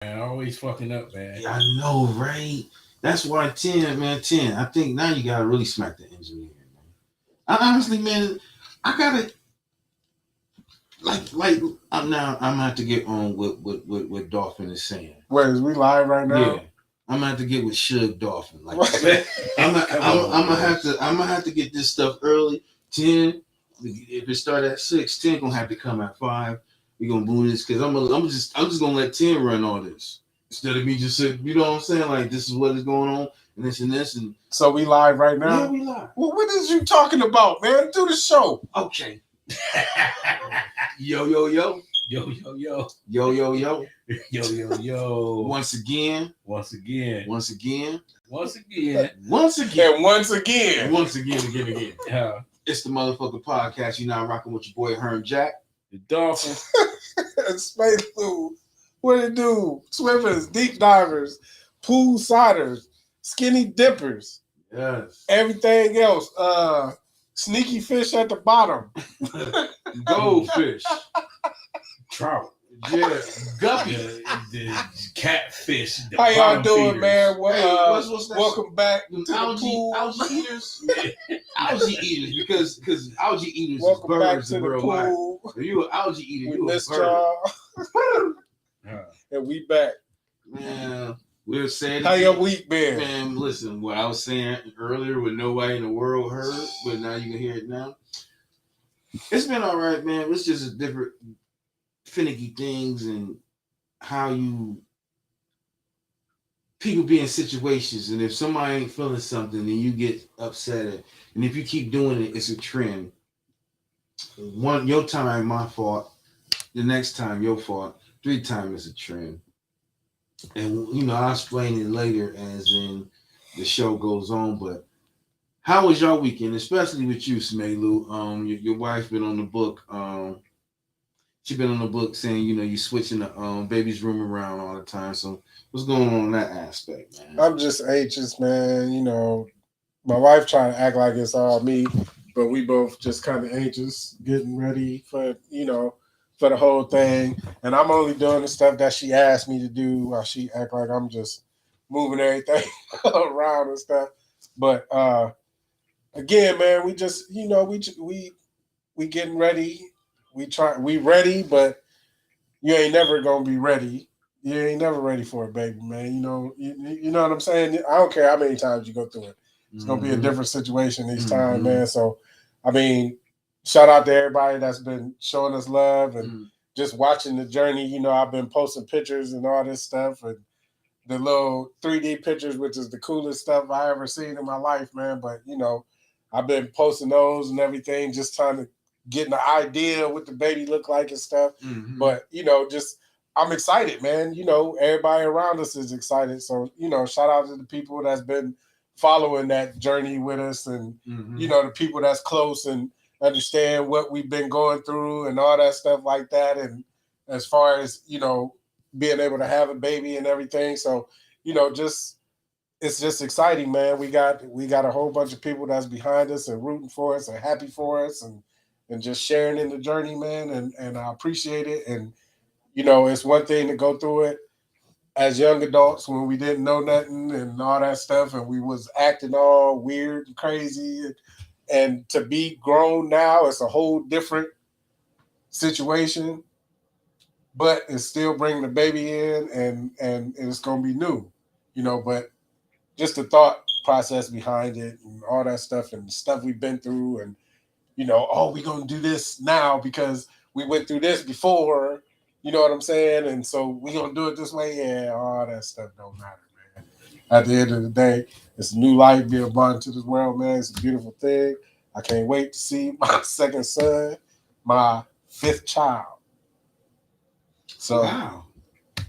Man, always fucking up, man. Yeah, I know, right? That's why 10, man, 10. I think now you gotta really smack the engineer, man. I honestly, man, I gotta like I'm gonna have to get on what Dolphin is saying. Wait, is we live right now? Yeah. I'm gonna have to get with Suge Dolphin. Like Come on, I'm gonna have to get this stuff early. 10. If it start at 6, 10 gonna have to come at 5. We gonna move this because I'm just gonna let 10 run all this. Instead of me just saying, you know what I'm saying? Like this is what is going on and this and So we live right now? yeah, we live. Well, what is you talking about, man? Do the show. Okay. Yo, yo, yo. Yo, yo, yo. Yo, yo, yo. Yo, yo, yo. Once again. Once again. Once again. Once again. Once again. And once again. And once again, again. Yeah. It's the motherfucking podcast. You now rocking with your boy Herm Jack. The Dolphin. Space Food. What it do? Swimmers, deep divers, pool siders, skinny dippers. Yes. Everything else. Sneaky fish at the bottom. Goldfish. Trout. Yeah. Guppy. The catfish. The How y'all doing, feeders. man? What's that Welcome back to the algae pool. eaters. Algae eaters because algae eaters Welcome is back birds to in the real life. pool. If you an algae eater, We you a missed bird. y'all. And we back. Man, we'll say it How again. your week been? Man, listen, what I was saying earlier what nobody in the world heard, but now you can hear it now. It's been all right, man. It's just a different finicky things and how people be in situations, and if somebody ain't feeling something, then you get upset. And if you keep doing it, it's a trend. One your time, my fault. The next time, your fault. 3 times is a trend. And I'll explain it later as in the show goes on. But how was your weekend, especially with you, Smelu? Your wife been on the book. She been on the book saying, you switching the baby's room around all the time. So what's going on in that aspect, man? I'm just anxious, man. My wife trying to act like it's all me, but we both just kind of anxious, getting ready for the whole thing. And I'm only doing the stuff that she asked me to do while she act like I'm just moving everything around and stuff. But again, man, we just we getting ready. We ready, but you ain't never gonna be ready. You ain't never ready for a baby, man. You know what I'm saying? I don't care how many times you go through it. It's gonna be a different situation each time, man. So, I mean, shout out to everybody that's been showing us love and just watching the journey. I've been posting pictures and all this stuff and the little 3D pictures, which is the coolest stuff I ever seen in my life, man. But I've been posting those and everything, just trying to get an idea of what the baby look like and stuff. But just I'm excited, man. Everybody around us is excited. So shout out to the people that's been following that journey with us, and the people that's close and understand what we've been going through and all that stuff like that. And as far as being able to have a baby and everything, so it's just exciting, man. We got a whole bunch of people that's behind us and rooting for us and happy for us and just sharing in the journey, man. And I appreciate it. And it's one thing to go through it as young adults when we didn't know nothing and all that stuff, and we was acting all weird and crazy, and to be grown now, it's a whole different situation, but it's still bringing the baby in, and it's gonna be new, but just the thought process behind it and all that stuff and stuff we've been through, and we're gonna do this now because we went through this before. You know what I'm saying? And so we gonna do it this way. Yeah, all that stuff don't matter, man. At the end of the day, it's a new life being brought into this world, man. It's a beautiful thing. I can't wait to see my second son, my 5th child. So, Wow.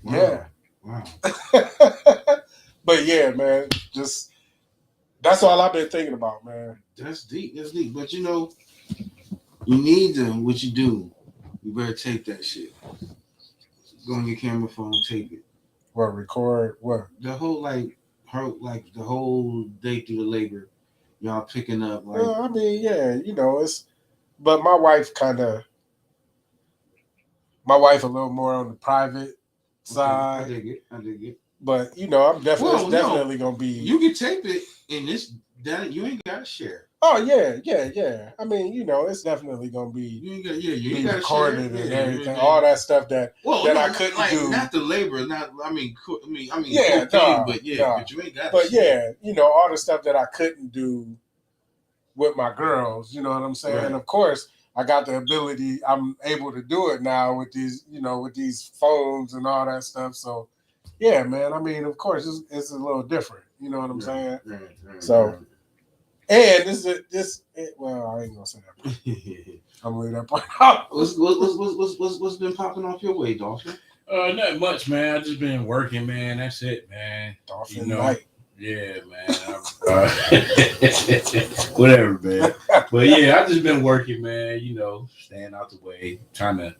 Yeah. Wow. But yeah, man, just that's all I've been thinking about, man. That's deep. That's deep. But you need to, what you do, you better tape that shit. Go on your camera phone, tape it. What, record what? The whole the whole day through the labor, y'all picking up like. Well, I mean, yeah, it's. But my wife a little more on the private side. I dig it. But I'm definitely Well, definitely gonna be. You can tape it, and that you ain't gotta share. Oh yeah. I mean, it's definitely gonna be. You ain't got, you be ain't gotta recorded share. and Yeah, everything. All that stuff that I couldn't like, do. Not the labor, I mean, Yeah, cocaine, but you ain't got. But yeah, all the stuff that I couldn't do with my girls. You know what I'm saying? Right. Of course, I got the ability. I'm able to do it now with these, with these phones and all that stuff. So, yeah, man. I mean, of course, it's a little different. You know what I'm saying? Right. So, and well, I ain't gonna say that. I'm gonna leave that part out. What's been popping off your way, Dolphin? Not much, man. I just been working, man. That's it, man. Dolphin night. Yeah, man. Whatever, man. But yeah, I just been working, man. Staying out the way, trying to,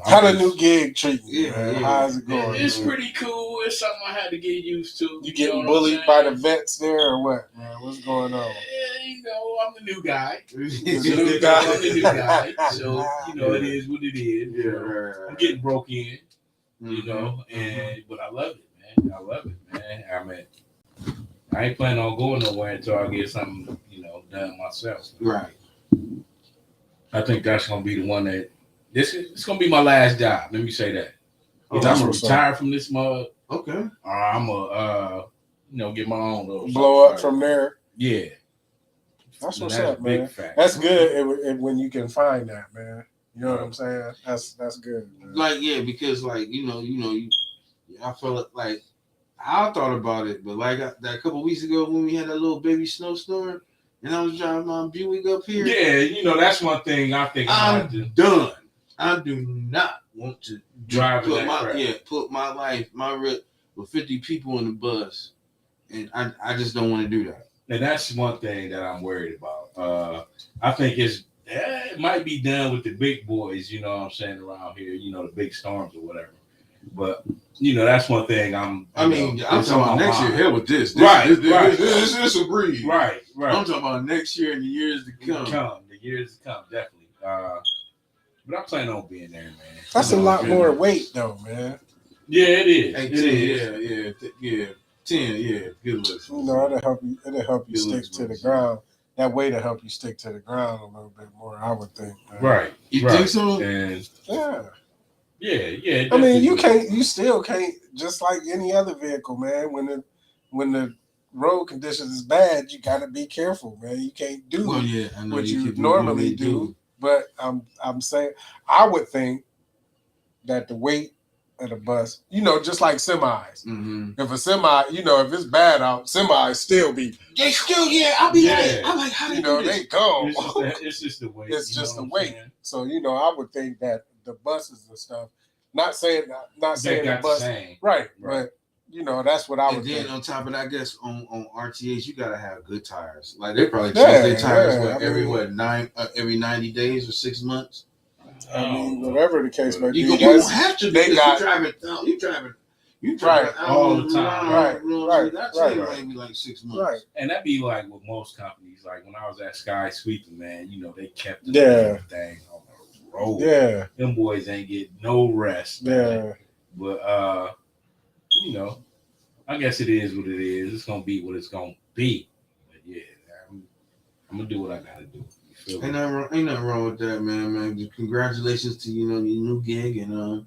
How the new gig treating you, man? Yeah. How's it going? It's man? pretty cool. It's something I had to get used to. You getting bullied by the vets there or what, man? What's going on? Yeah, I'm the new guy. I'm the new guy. So, it is what it is. Yeah. I'm getting broke in, Mm-hmm. but I love it, man. I mean, I ain't planning on going nowhere until I get something, done myself. Right. I think that's gonna be the one that it's gonna be my last job. Let me say that. Oh, I'm gonna retire from this mug. Okay. Or I'm gonna get my own little blow up from there. Yeah. That's what's up, man. That's good when you can find that, man. You know what I'm saying? That's good, man. Like, yeah, because like I felt like I thought about it, but like that couple weeks ago when we had that little baby snowstorm, and I was driving my Buick up here. Yeah, that's one thing I think I'm done. I do not want to drive put my life, my risk with 50 people in the bus, and I just don't want to do that. And that's one thing that I'm worried about. I think it might be done with the big boys, you know what I'm saying, around here, the big storms or whatever. But that's one thing I'm talking about next year. Hell with this. Right. This a breeze. Right. I'm talking about next year and the years to come. The years to come, definitely. But I'm planning on being there, man. That's a lot more weight, though, man. Yeah, it is. Hey, it 10, is. 10, yeah. Good looks. It'll help you stick to the ground. That way to help you stick to the ground a little bit more, I would think. Man. Right. You think so? And yeah. I mean, you still can't, just like any other vehicle, man. When the road conditions is bad, you got to be careful, man. You can't do what you normally do. But I'm saying, I would think that the weight of the bus, just like semis. Mm-hmm. If a semi, if it's bad out, semis still be. They still, I'll be like, I'm like, how do they go. It's just the weight. It's just the weight. So I would think that the buses and stuff. Not saying the bus, right? But that's what I would. And then think. on top of that, I guess on RTAs you gotta have good tires. Like they probably change their tires every 90 days or 6 months. I mean, whatever the case may be, you don't have to. You driving all the time. Right. That's maybe like 6 months. Right. And that'd be like with most companies. Like when I was at Sky Sweeping, man, they kept the thing on the road. Yeah. Them boys ain't get no rest. Man. Yeah. But I guess it is what it is. It's gonna be what it's gonna be. But yeah, I'm gonna do what I gotta do. Ain't nothing wrong with that, man. Congratulations to your new gig and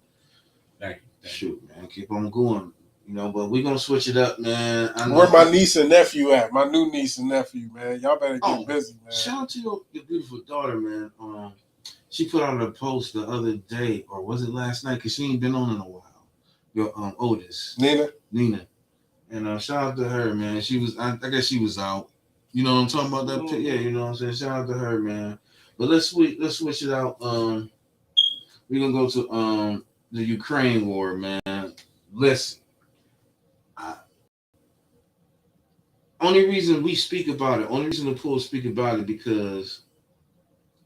Thank you. Shoot, man, keep on going. But we're gonna switch it up, man. Where my niece and nephew at? My new niece and nephew, man. Y'all better get busy, man. Shout out to your beautiful daughter, man. She put out a post the other day, or was it last night? Cause she ain't been on in a while. Your oldest, Nina, and shout out to her, man. She was, I guess she was out. You know what I'm talking about? That yeah, you know what I'm saying. Shout out to her, man. But let's switch it out. We're gonna go to the Ukraine war, man. Listen, only reason we speak about it, only reason the pool speak about it, because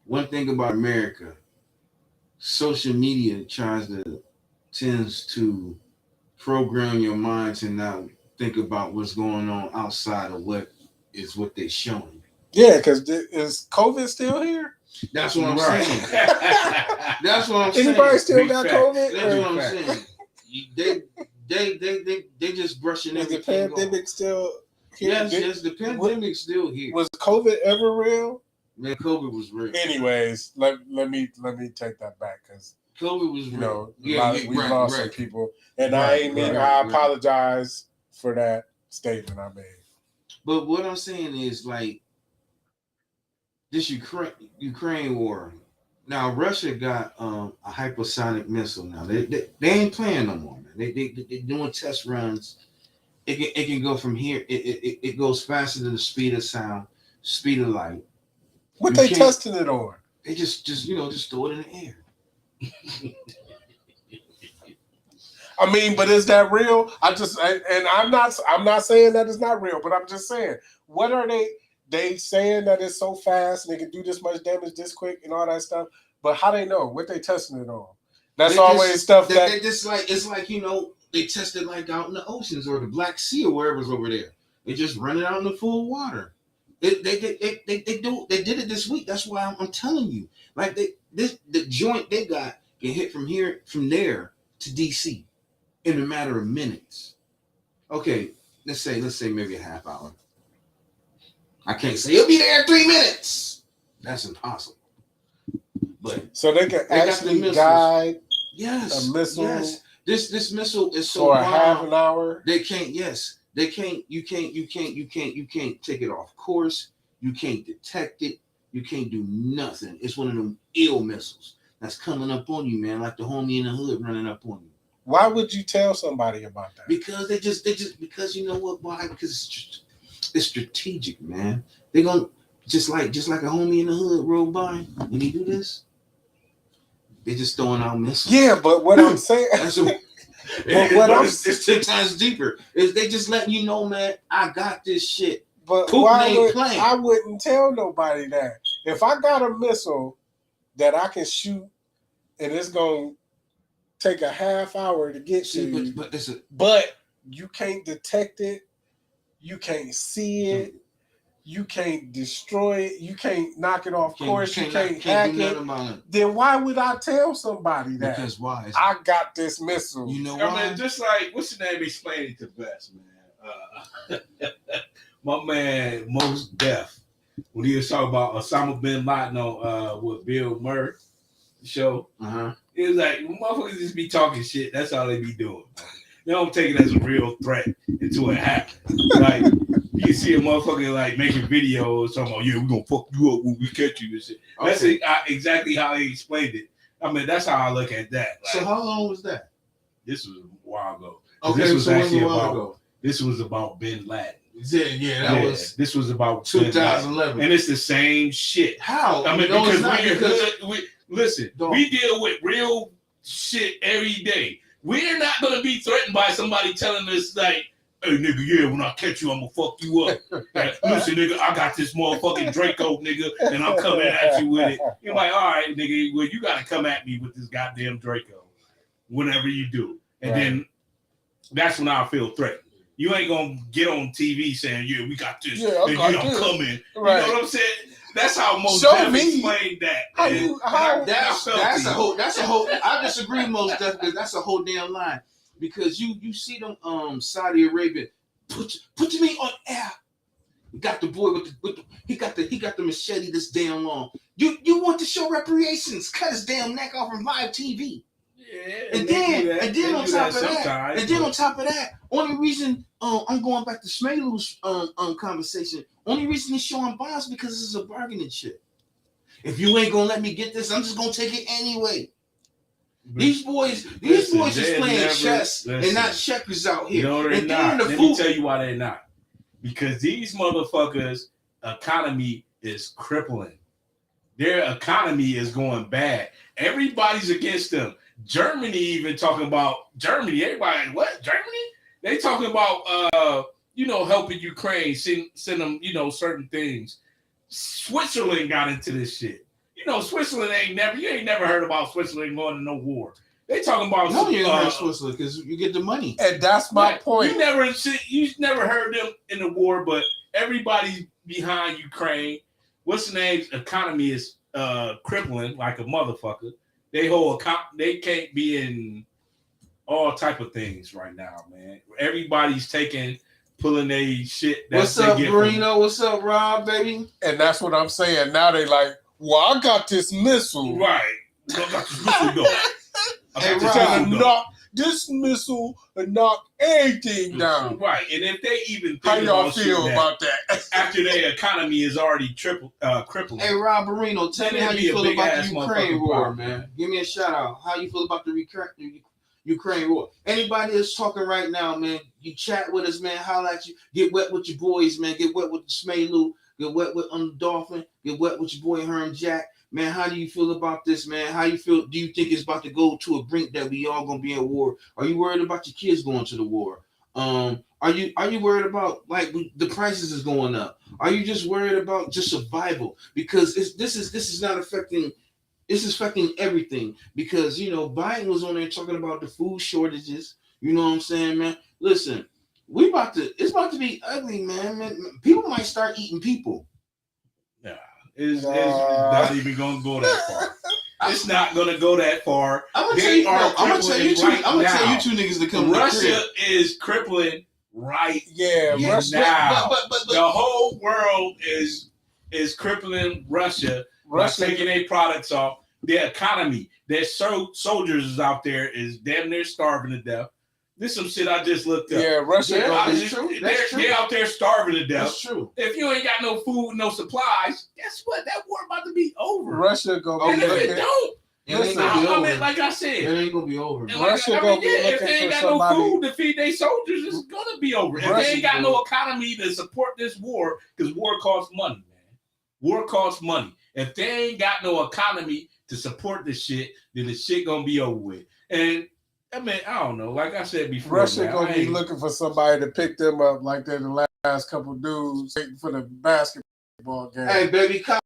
one thing about America, social media tends to program your mind to not think about what's going on outside of what they're showing. Yeah, because is COVID still here? That's what I'm Right. saying. That's what I'm saying. Anybody still Big got fact. COVID? That's Or what I'm Fact. saying. They just brushing is the everything off. pandemic still here? Yes, the pandemic's still here. Was COVID ever real? Man, COVID was real. Anyways, let me take that back because COVID was real. we lost some people, and Right, I apologize for that statement I made. But what I'm saying is like this Ukraine war. Now Russia got a hypersonic missile. Now they ain't playing no more, man. They doing test runs. It can go from here. It goes faster than the speed of sound, speed of light. What You they can't- testing it on? They just throw it in the air. I mean, but is that real? I'm not saying that it's not real, but I'm just saying, what are they saying that it's so fast and they can do this much damage this quick and all that stuff? But how they know? What they testing it on? That's always stuff that they just like it's like they test it like out in the oceans or the Black Sea or wherever's over there. They just run it out in the full water. They did it this week. That's why I'm telling you. Like the joint they got can hit from there to DC in a matter of minutes. Okay, let's say maybe a half hour. I can't say it'll be there in 3 minutes. That's impossible. But so they can actually guide yes, a missile. Yes. This missile is so for a half an hour. They can't. Yes, they can't. You can't take it off course. You can't detect it. You can't do nothing. It's one of them ill missiles that's coming up on you, man, like the homie in the hood running up on you. Why would you tell somebody about that? Because they just because you know what? Why? Because it's strategic, man. They're gonna just like a homie in the hood roll by when he do this. They just throwing out missiles. Yeah, but what I'm saying, it's 10 times deeper. Is they just letting you know, man, I got this shit. But I wouldn't tell nobody that. If I got a missile that I can shoot and it's gonna take a half hour to get to you, but you can't detect it, you can't see it, you can't destroy it, you can't knock it off course, you can't hack it, then why would I tell somebody that? Because why? I got this missile. You know why? I mean, just like, what's the name explaining it the best, man? My man, Mos Def, when he was talking about Osama bin Laden on with Bill Murray show, it was like, motherfuckers just be talking shit. That's all they be doing. They don't take it as a real threat until it happens. Like, you can see a motherfucker like making videos talking about, yeah, we're gonna fuck you up when we catch you and shit. That's exactly how he explained it. I mean, that's how I look at that. Like, so how long was that? This was a while ago. Okay, this was actually a while ago. This was about bin Laden. This was about 2011, and it's the same shit. How? I mean, listen, we deal with real shit every day. We're not gonna be threatened by somebody telling us like, "Hey, nigga, yeah, when I catch you, I'm gonna fuck you up." Listen, nigga, I got this motherfucking Draco, nigga, and I'm coming at you with it. You're like, all right, nigga, well, you gotta come at me with this goddamn Draco, whenever you do, and then that's when I feel threatened. You ain't gonna get on TV saying, "Yeah, we got this, and I'm coming." Right. You know what I'm saying? That's how most explained that. That's a whole. I disagree, most definitely. That's a whole damn lie, because you see them Saudi Arabia put me on air. You got the boy with the he got the machete this damn long. You want to show reparations? Cut his damn neck off on live TV. Yeah, and then on top of that, only reason I'm going back to Smalu's conversation. Only reason he's showing bonds because this is a bargaining chip. If you ain't gonna let me get this, I'm just gonna take it anyway. These boys is playing chess and not checkers out here. No, they're not. Let me tell you why they're not. Because these motherfuckers' economy is crippling. Their economy is going bad. Everybody's against them. Germany even talking about Germany. Everybody, what? Germany? They talking about helping Ukraine, send them, certain things. Switzerland got into this shit. Switzerland you ain't never heard about Switzerland going to no war. They talking about you ain't heard Switzerland because you get the money. And that's my point. You never heard them in the war, but everybody's behind Ukraine. What's the name's economy is crippling like a motherfucker. They can't be in all type of things right now, man. Everybody's pulling their shit. What's up, Marino? What's up, Rob, baby? And that's what I'm saying. Now they like, well, I got this missile. Right. I got this missile, though. Hey, Rob, knock this missile and knock everything down. Right. And if they even how y'all feel about that? After their economy is already crippled. Hey, Rob Marino, tell me how you feel about the Ukraine war, man. Give me a shout out. How you feel about the Ukraine war? Anybody that's talking right now, man, you chat with us, man. Holla at you. Get wet with your boys, man. Get wet with the Smalu. Get wet with the Dolphin. Get wet with your boy Herm Jack. Man, how do you feel about this, man? How you feel? Do you think it's about to go to a brink that we all gonna be at war? Are you worried about your kids going to the war? Are you worried about like the prices is going up? Are you just worried about just survival? Because this is not affecting. This is affecting everything. Because Biden was on there talking about the food shortages. You know what I'm saying, man? Listen, it's about to be ugly, man. People might start eating people. Yeah. It's not even going to go that far. It's not going to go that far. I'm going to tell you two niggas to come. Russia is crippling right Russia, now. But the whole world is crippling Russia by taking their products off. Their economy, their soldiers is out there is damn near starving to death. This is some shit I just looked up. Yeah, Russia. That's true. They're out there starving to death. That's true. If you ain't got no food, no supplies, guess what? That war about to be over. Russia gonna be looking. If it don't, like I said, it ain't gonna be over. Russia gonna be looking if they ain't got somebody. no food to feed their soldiers, it's gonna be over. If they ain't got no economy to support this war, because war costs money, man. War costs money. If they ain't got no economy to support this shit, then the shit gonna be over with. And I mean, I don't know. Like I said before, Russia gonna be looking for somebody to pick them up, like they're the last couple dudes waiting for the basketball game. Hey, Baby Cox,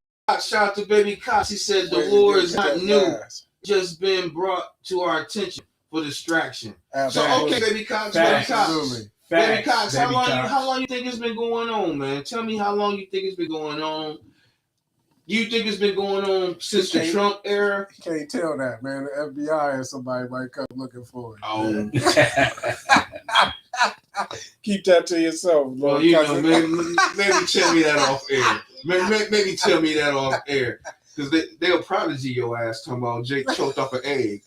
shout out to Baby Cox. He said the war is not new, just been brought to our attention for distraction. Absolutely. So, okay, Baby Cox, Baby Cox, how long you think it's been going on, man? Tell me how long you think it's been going on. You think it's been going on since the Trump era? You can't tell that, man. The FBI and somebody might come looking for it. Oh. Keep that to yourself. Well, maybe tell me that off air. Maybe tell me that off air. Because they'll prodigy your ass talking about Jake choked off an egg.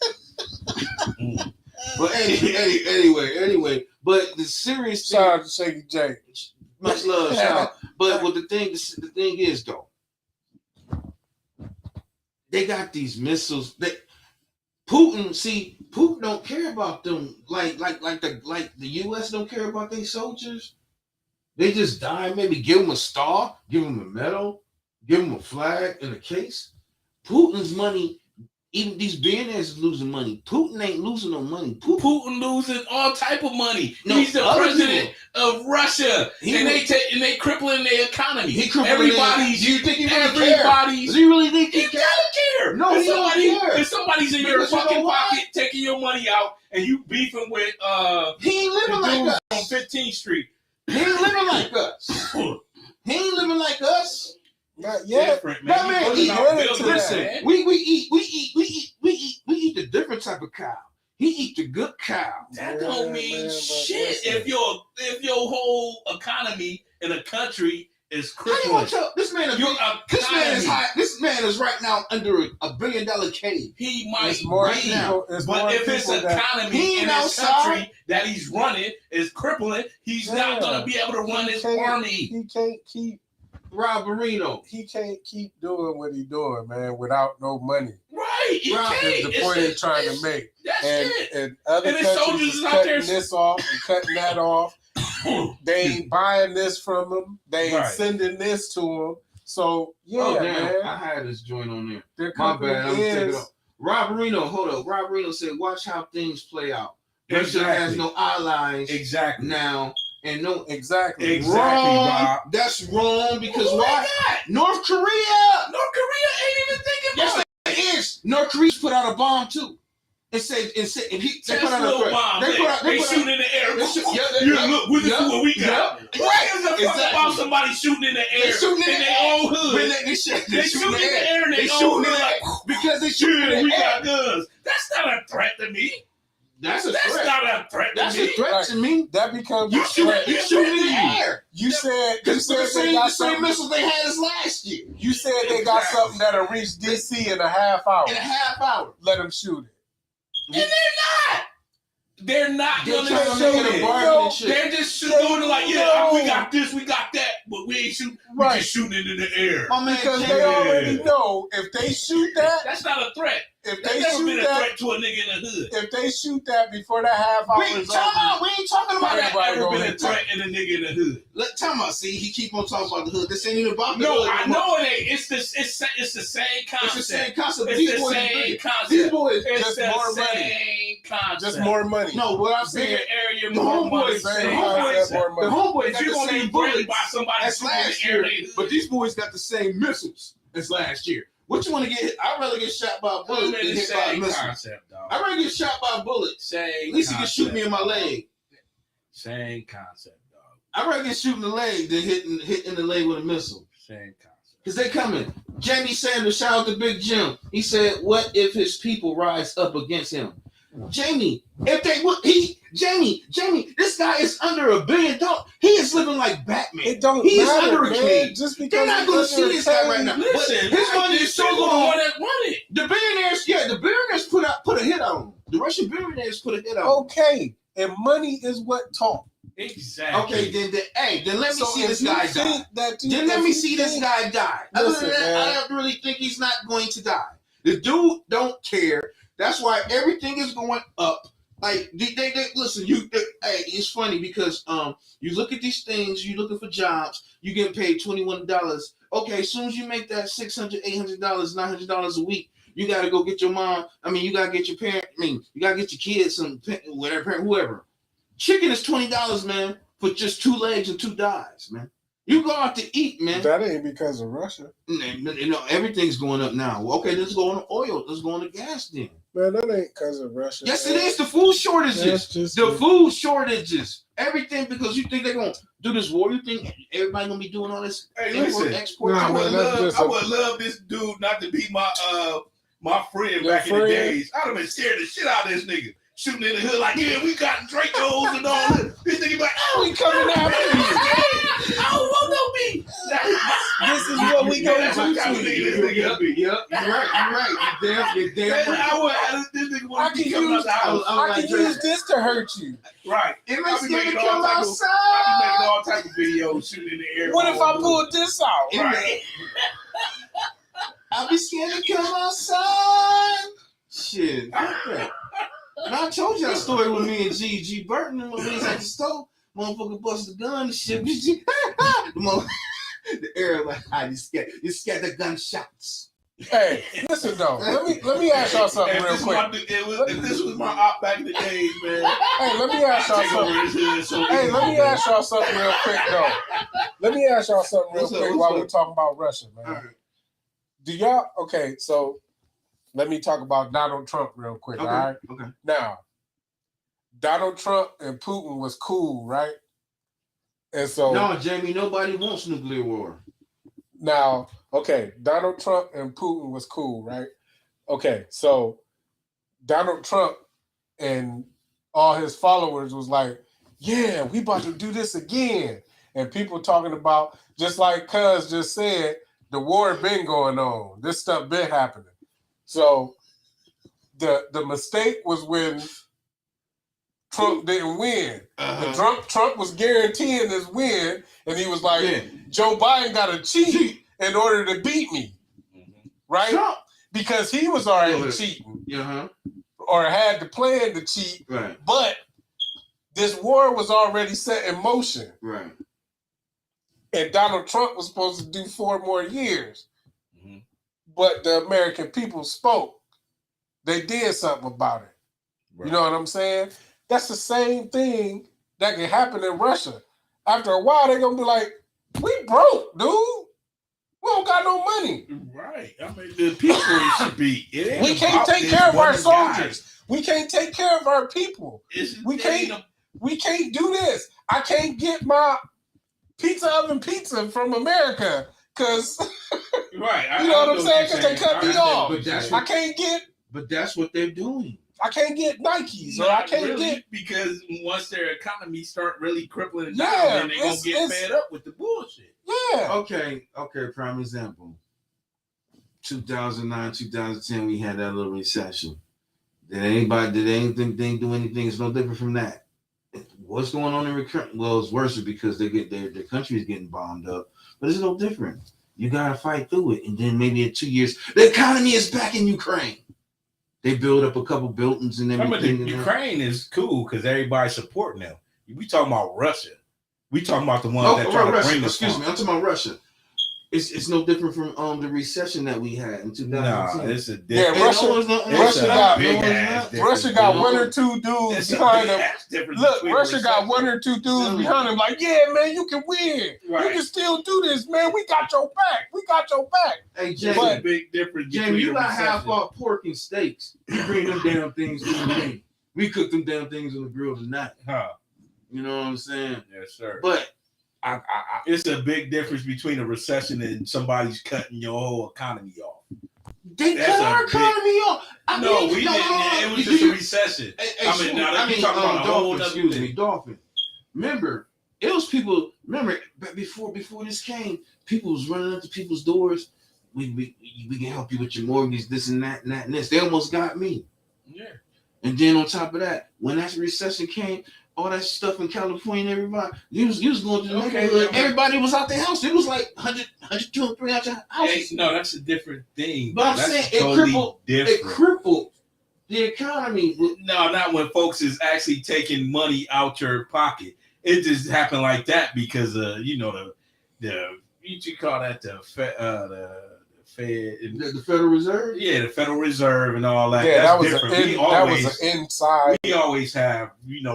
But anyway. But the serious thing. Shout out to Shaky Jake. Much love, shout out. But what the thing is, though, they got these missiles. Putin don't care about them like the U.S. don't care about their soldiers. They just die. Maybe give them a star, give them a medal, give them a flag and a case. Putin's money, even these billionaires is losing money. Putin ain't losing no money. Putin losing all type of money. He's the president of Russia, and they crippling their economy. Do you think he really cares? Do you really think he cares? Care. No, he don't care. If somebody's in your fucking pocket taking your money out and you beefing with he ain't living like us on 15th Street. He ain't living like us. He ain't living like us. Not yet. Man. Listen, we eat the different type of cow. He eat the good cow. That don't mean shit. If your whole economy in a country is crippling. This man is right now under $1 billion cave. He might be right now, but if his economy in his country that he's running is crippling, he's not going to be able to run his army. He can't keep Rob Marino. He can't keep doing what he's doing, man, without no money. Right, he can't. That's the point he's trying to make. That's it. And other countries is cutting this off and cutting that off. They ain't buying this from them. They ain't sending this to them. So, man. I had this joint on there. My bad. I'm taking it off. Rob Marino, hold up. Rob Marino said, watch how things play out. Russia has no allies now. And no, exactly, wrong. Rob. That's wrong because why? North Korea ain't even thinking about it. Yes, North Korea's put out a bomb too. and say they Just put out a little threat. bomb. They put out They shooting in the air. They shoot, Look, this is what we got. Yep. What is the fuck Exactly. about somebody shooting in the air? They shooting in their own hood. When they shooting in the air. in They their shooting own in the air hood. because they shooting in Yeah, the we air. got guns. That's not a threat to me. That's a That's threat. not a threat to That's me. a threat to me. That becomes You a threat. shooting in the air. You said Because they the got same something. missiles they had as last year You said they got something that'll reach DC in a half hour. in a half hour. Let them shoot it. And they're not. They're not They're gonna trying to shoot make it a it. bargain and shit. They're just They doing it like, yeah, know. we got this, we got that, but we ain't shooting. We Right. just shooting it in the air. My man, Because Jay, they already know if they shoot that, That's not a threat. if That's they never shoot been a that, threat to a nigga in the hood. if they shoot that before that half hour we is ain't talking about That Everybody ever gonna been a hit threat in a nigga in the hood. Let tell me, see, he keep on talking about the hood. This ain't even about the No, hood. I anymore. know it ain't. It's the same It's concept. the same concept. It's These the boys, same concept. these boys, It's Just the more same money. concept. just more money. no, what I'm Bigger saying, area, the more money. homeboys, Same Same concept, concept. more the money. homeboys If got you're the gonna same be threatened bullets by somebody as shooting in last the air, year, they hood. but these boys got the same missiles as last year. What you want to get hit? I'd rather get shot by a bullet than the hit by a same missile. concept, dog. I'd rather get shot by a bullet. Same. At least he can shoot me in my leg. Same concept, dog. I'd rather get shot in the leg than hitting the leg with a missile. Same concept. Because they coming. Jamie Sanders, shout out to Big Jim. He said, what if his people rise up against him? Jamie, if they would, Jamie, this guy is under $1 billion. He is living like Batman. It don't He is matter, under a man. cage. Just because They're not going to see this guy right now. Listen, But his money is so long. one that won it. The billionaires put a hit on him. The Russian billionaires put a hit on him. Okay, and money is what talk. Exactly. Okay, then let me see if this you guy think die. that Then let me see this guy die. Other Listen, than that, man. I don't really think he's not going to die. The dude don't care. That's why everything is going up. Like they listen. It's funny because you look at these things. You looking for jobs. You getting paid $21. Okay, as soon as you make that $600, $800, $900 a week, you got to go get your mom. You got to get your parent. You got to get your kids some whatever, whoever. Chicken is $20, man, for just 2 legs and 2 thighs, man. You go out to eat, man. That ain't because of Russia. Everything's going up now. Okay, let's go on oil. Let's go on the gas then. Man, that ain't because of Russia. Yes, man. it is. The food shortages. That's just The food shortages. Everything because you think they're going to do this war. You think everybody going to be doing all this Hey, import, listen. export? Nah, I would man, that's love this dude not to be my friend Your back in the friend? days. I'd have been scared the shit out of this nigga. Shooting in the hood like, yeah, we got Dracos and all this. This nigga be like, oh, We coming after you. I don't want no beef. This is what we gonna That's do what kind of to nigga you. this nigga be. Yep, you're right. You're damn Man, right. I would have this nigga I want to can be coming out use the house. I can use this to hurt you. Right. It I makes be me making come all type of- outside. I be making all type of videos shooting in the air. What if I pulled this out? Right. I'll be scared to come outside. Shit. And I told you that story with me and G. Burton when we was at the store. Motherfucker busted the gun and shit. The air like, you scared the gunshots. Hey, listen though. Let me ask y'all something real quick. If this was my op back in the days, man. Hey, let me ask y'all Take over something. his hood so Hey, let me ask y'all something real quick though. Let me ask y'all something real What's up, quick what's while up? we're talking about Russia, man. All right. Do y'all okay? So let me talk about Donald Trump real quick. Okay. All right. Okay. Now, Donald Trump and Putin was cool, right? And so No, Jamie, nobody wants nuclear war. now, okay, Donald Trump and Putin was cool, right? Okay, so Donald Trump and all his followers was like, yeah, we about to do this again. And people talking about, just like Cuz just said, the war been going on. This stuff been happening. So the mistake was when Trump didn't win. Trump was guaranteeing this win, and he was like, Yeah. Joe Biden got to cheat in order to beat me, right? Trump. Because he was already Yeah. cheating Uh-huh. or had the plan to cheat, Right. but this war was already set in motion. Right. And Donald Trump was supposed to do 4 more years. Mm-hmm. But the American people spoke. They did something about it. Right. You know what I'm saying? That's the same thing that can happen in Russia. After a while, they're going to be like, we broke, dude. We don't got no money. Right. I mean, the people should be. We can't take care of our soldiers. We can't take care of our people. We can't do this. I can't get my pizza oven pizza from America because right. You know what I'm saying? Because they cut me off. But that's what they're doing. I can't get Nikes, or I can't get because once their economy start really crippling it Yeah, down, then they're gonna get fed up with the bullshit. Yeah. Okay. Prime example. 2009, 2010, we had that little recession. Did anything do anything? It's no different from that. What's going on in recurrent? Well, it's worse because their country is getting bombed up, but it's no different. You gotta fight through it, and then maybe in 2 years, the economy is back in Ukraine. They build up a couple buildings and everything. Ukraine is cool because everybody's supporting them. We talking about Russia. We talking about the ones that try to bring us. Excuse me, I'm talking about Russia. It's no different from the recession that we had in 2010. Nah, it's a different. Yeah, Russia got one or two dudes behind them. Look, Russia got one or two dudes behind them. Like, yeah, man, you can win. Right. You can still do this, man. We got your back. We got your back. Hey, Jamie, but a big difference. Jamie, you got half-off pork and steaks. You bring them damn things to the game. We cook them damn things on the grill tonight. Huh? You know what I'm saying? Yes, sir. But it's a big difference between a recession and somebody's cutting your whole economy off. They cut our economy off. We didn't. It was just a recession. Excuse me, Dolphin. Remember, it was people. Remember, before this came, people was running up to people's doors. We can help you with your mortgage, this and that and that and this. They almost got me. Yeah. And then on top of that, when that recession came, all that stuff in California, everybody, you was going to the neighborhood. Everybody was out their house. It was like 100, 200, 300 houses. Hey, no, that's a different thing. But I'm saying it crippled the economy. No, not when folks is actually taking money out your pocket. It just happened like that because the you call that the Fed, the Federal Reserve. Yeah, the Federal Reserve and all that. Yeah, that's that was an inside. We always have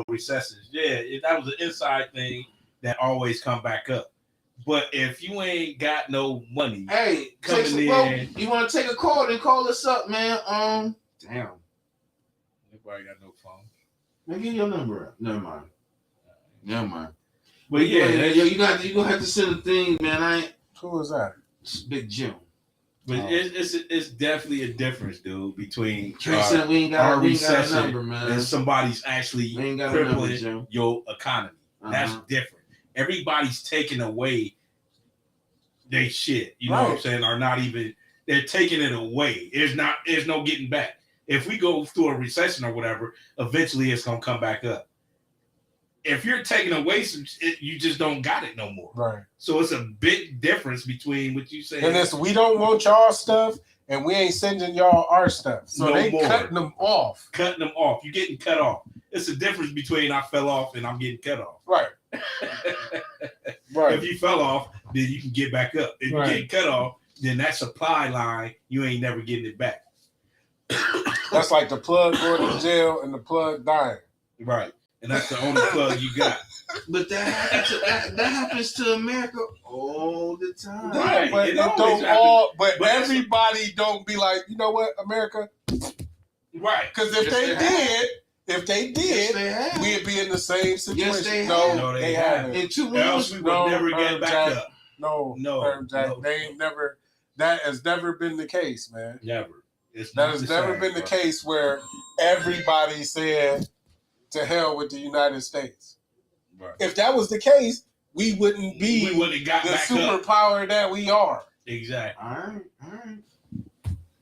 recessions. Yeah, that was an inside thing that always come back up. But if you ain't got no money, hey, you want to take a call? Then call us up, man. Damn. Nobody got no phone. Now give your number up. Never mind. But yeah, you gonna have to send a thing, man. Who is that? It's Big Jim. But it's definitely a difference, dude, between we ain't got a number, man, and somebody's actually crippling your economy. That's different. Everybody's taking away their shit. You know what I'm saying? Or not even they're taking it away. There's no getting back. If we go through a recession or whatever, eventually it's gonna come back up. If you're taking away some shit, you just don't got it no more. Right. So it's a big difference between what you say. And we don't want y'all stuff, and we ain't sending y'all our stuff. So they cutting them off. Cutting them off. You're getting cut off. It's a difference between I fell off and I'm getting cut off. Right. Right. If you fell off, then you can get back up. If you get cut off, then that supply line, you ain't never getting it back. That's like the plug going to jail and the plug dying. Right. And that's the only plug you got. But that happens to America all the time. Right. But everybody don't be like, you know what, America? Right. Because if they did, we'd be in the same situation. Yes, they no, they haven't. In 2 months, else we would never get back up. No. They ain't never. That has never been the case, man. Never. That has never been the case where everybody said, to hell with the United States. Right. If that was the case, we wouldn't be the superpower that we are. Exactly. All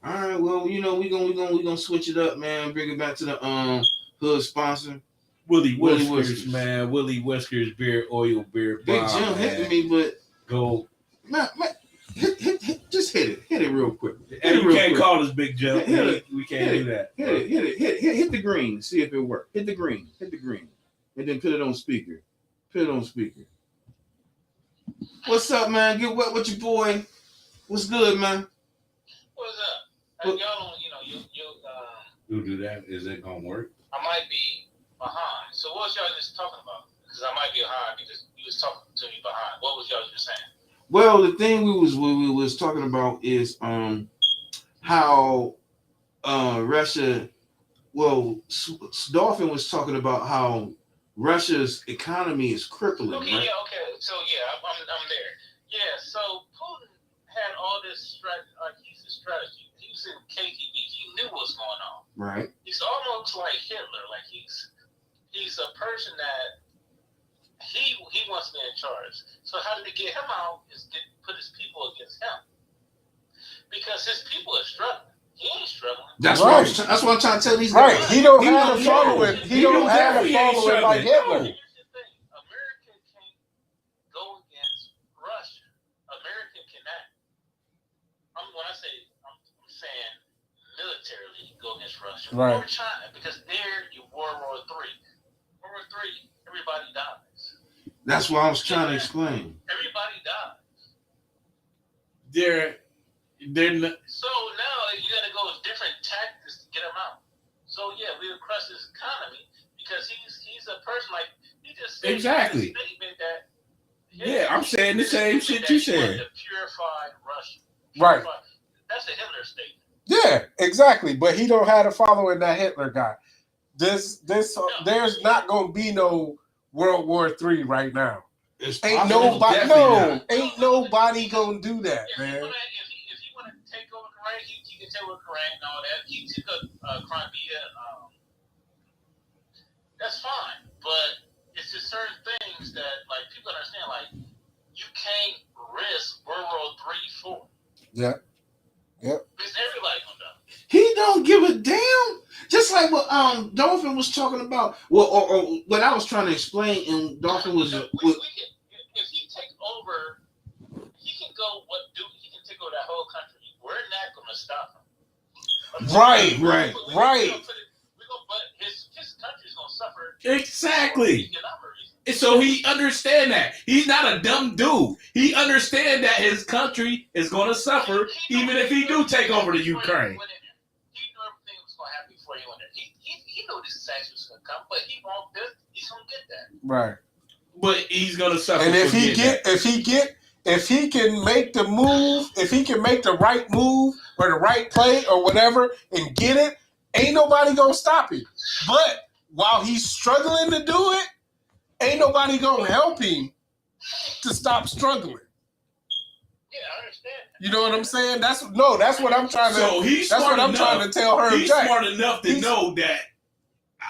right. Well, we gonna switch it up, man. Bring it back to the hood sponsor, Willie Whiskers, man. Willie Whiskers beer, oil beer. Big Jim hitting me, but go. Man, just hit it real quick. And you can't call us Big Jim. We can't do that. Hit the green. See if it works. Hit the green. And then put it on speaker. What's up, man? Get wet with your boy. What's good, man? What's up? Y'all don't, you do that. Is it gonna work? I might be behind. So what was y'all just talking about? Because I might be behind because you was talking to me behind. What was y'all just saying? Well, the thing we was talking about is how Russia. Well, Dolphin was talking about how Russia's economy is crippling, Okay, right? yeah, okay. So yeah, I'm there. Yeah, so Putin had all this strategy. He's a strategy. He was in KGB. He knew what was going on. Right. He's almost like Hitler. Like he's a person that he wants to be in charge. So how did he get him out? Is put his people against him because his people are struggling. He ain't struggling. That's Right. that's what I'm trying to tell these Right. guys. He don't He have a don't- following. He don't have a definitely ain't following like struggling. Hitler. No. Here's the thing: America can't go against Russia. America cannot. When I say I'm saying militarily go against Russia Right. or China because they're your World War III. World War III, everybody dies. That's what I was trying to explain. Everybody dies. They're not, So now you got to go with different tactics to get him out. So yeah, we would crush his economy because he's a person like he just said Exactly. in a statement that Yeah, I'm saying the same shit you said. To purify Russia. Right. That's a Hitler statement. Yeah, exactly. But he don't have a following that Hitler got. There's not gonna be no World War III right now. It's Ain't possible. nobody definitely not. ain't nobody gonna do that, If man. if he want to take over Korea, he can take over Korea and all that. He took Crimea. That's fine, but it's just certain things that like people understand. Like you can't risk World War III for. Yeah. Yep. Because everybody gonna die. He don't give a damn. Just like what Dolphin was talking about. Well, or what I was trying to explain, and Dolphin was. We can, if he take over, he can go. He can take over that whole country. We're not gonna stop him. Right. But his country's gonna suffer. exactly. And so he understand that. He's not a dumb dude. He understand that his country is going to suffer even if he do take over the Ukraine. He knew everything was gonna happen before he went there. He knew this sanctions was gonna come, but he won't. He's gonna get that. Right. But he's going to suffer. And if for he getting if he can make the move, if he can make the right move or the right play or whatever and get it, ain't nobody gonna stop him. But while he's struggling to do it, ain't nobody gonna help him to stop struggling. Yeah, I understand. You know what I'm saying? That's what I'm trying to. So he's that's smart what I'm enough. trying to tell her. He's Jack. smart enough to He's- know that.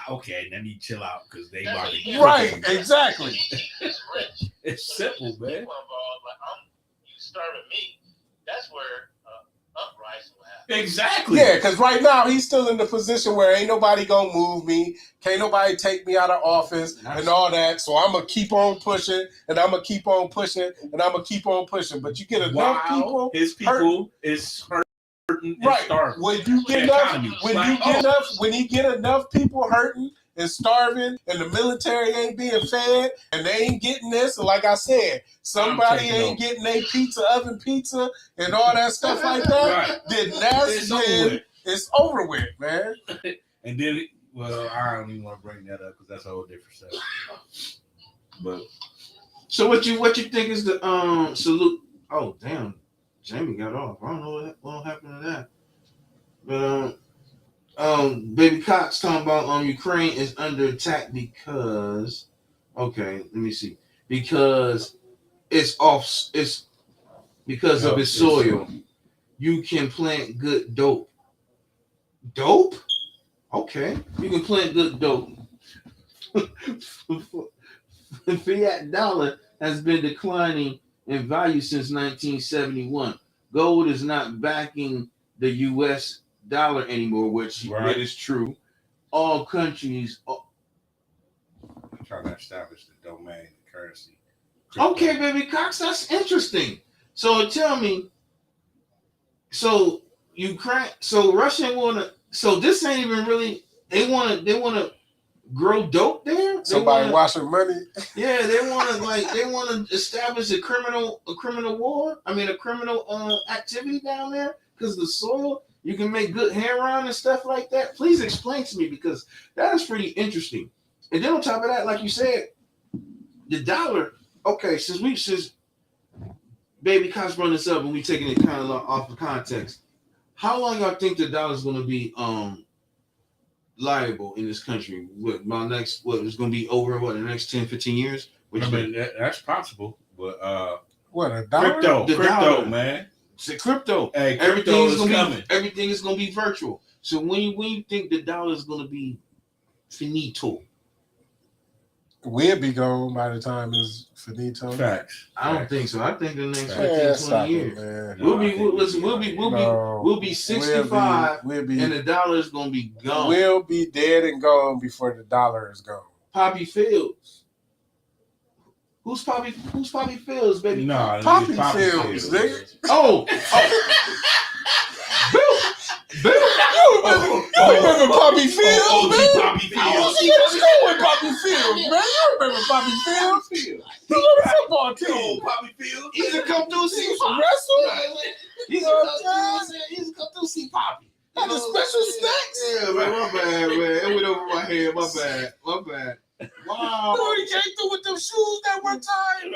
Okay, let me chill out because they about to get Right, cooking. exactly. He's rich. It's So there's simple, just man. people involved, like, you starving me. That's where uprising will happen. Exactly. Yeah, because right now he's still in the position where ain't nobody gonna move me, can't nobody take me out of office and all that. So I'm gonna keep on pushing, and I'm gonna keep on pushing, and I'm gonna keep on pushing. But you get enough people, his people is hurting and right? starving. When you get The enough, economy. when Like, you get enough people hurting and starving, and the military ain't being fed, and they ain't getting this, and like I said, somebody taking ain't over. getting their oven pizza and all that stuff like that. Right. Then that's It's over when with. it's over with, man. And then, well, I don't even want to bring that up because that's a whole different stuff. But So what you think is the salute? Oh damn, Jamie got off. I don't know what happened to that. But Baby Cox talking about Ukraine is under attack because let me see. Because it's because of its soil. You can plant good dope. Dope? Okay. You can plant good dope. The fiat dollar has been declining in value since 1971. Gold is not backing the U.S. dollar anymore, which that is true. All countries. I'm trying to establish the domain, the currency. Okay, Baby Cox, that's interesting. So tell me, so Ukraine, so Russia so this ain't even really. They want to grow dope there. Somebody washing money. Yeah, they want to establish a criminal war. I mean, a criminal activity down there because the soil. You can make good heroin and stuff like that. Please explain to me because that is pretty interesting. And then on top of that, like you said, the dollar. Okay, since Baby Cops brought this up, and we taking it kind of off of context. How long y'all think the dollar's going to be liable in this country? What is going to be over the next 10, 15 years? I mean, that's possible, but What, a dollar? crypto, dollar. man. It's a crypto. Hey, crypto is coming. Everything is going to be virtual. So when you think the dollar is going to be finito? We'll be gone by the time it's finito. Facts. I don't think so. I think the next Man, 15, 20 years. man. We'll be 65 and the dollar is gonna be gone. We'll be dead and gone before the dollar is gone. Poppy Fields. Who's Poppy Fields, baby? No, Poppy Fields, nigga. Oh. You remember Poppy Fields, man? Poppy Fields. You went to school with Poppy Fields, man. You remember Poppy Fields? He was on the football team. Poppy Fields. He's a come through see He was a Poppy. wrestler. He's a come through see Poppy. Had the special snacks. Yeah, man. My bad, man. It went over my head. My bad. Wow. You know he came through with them shoes that one time.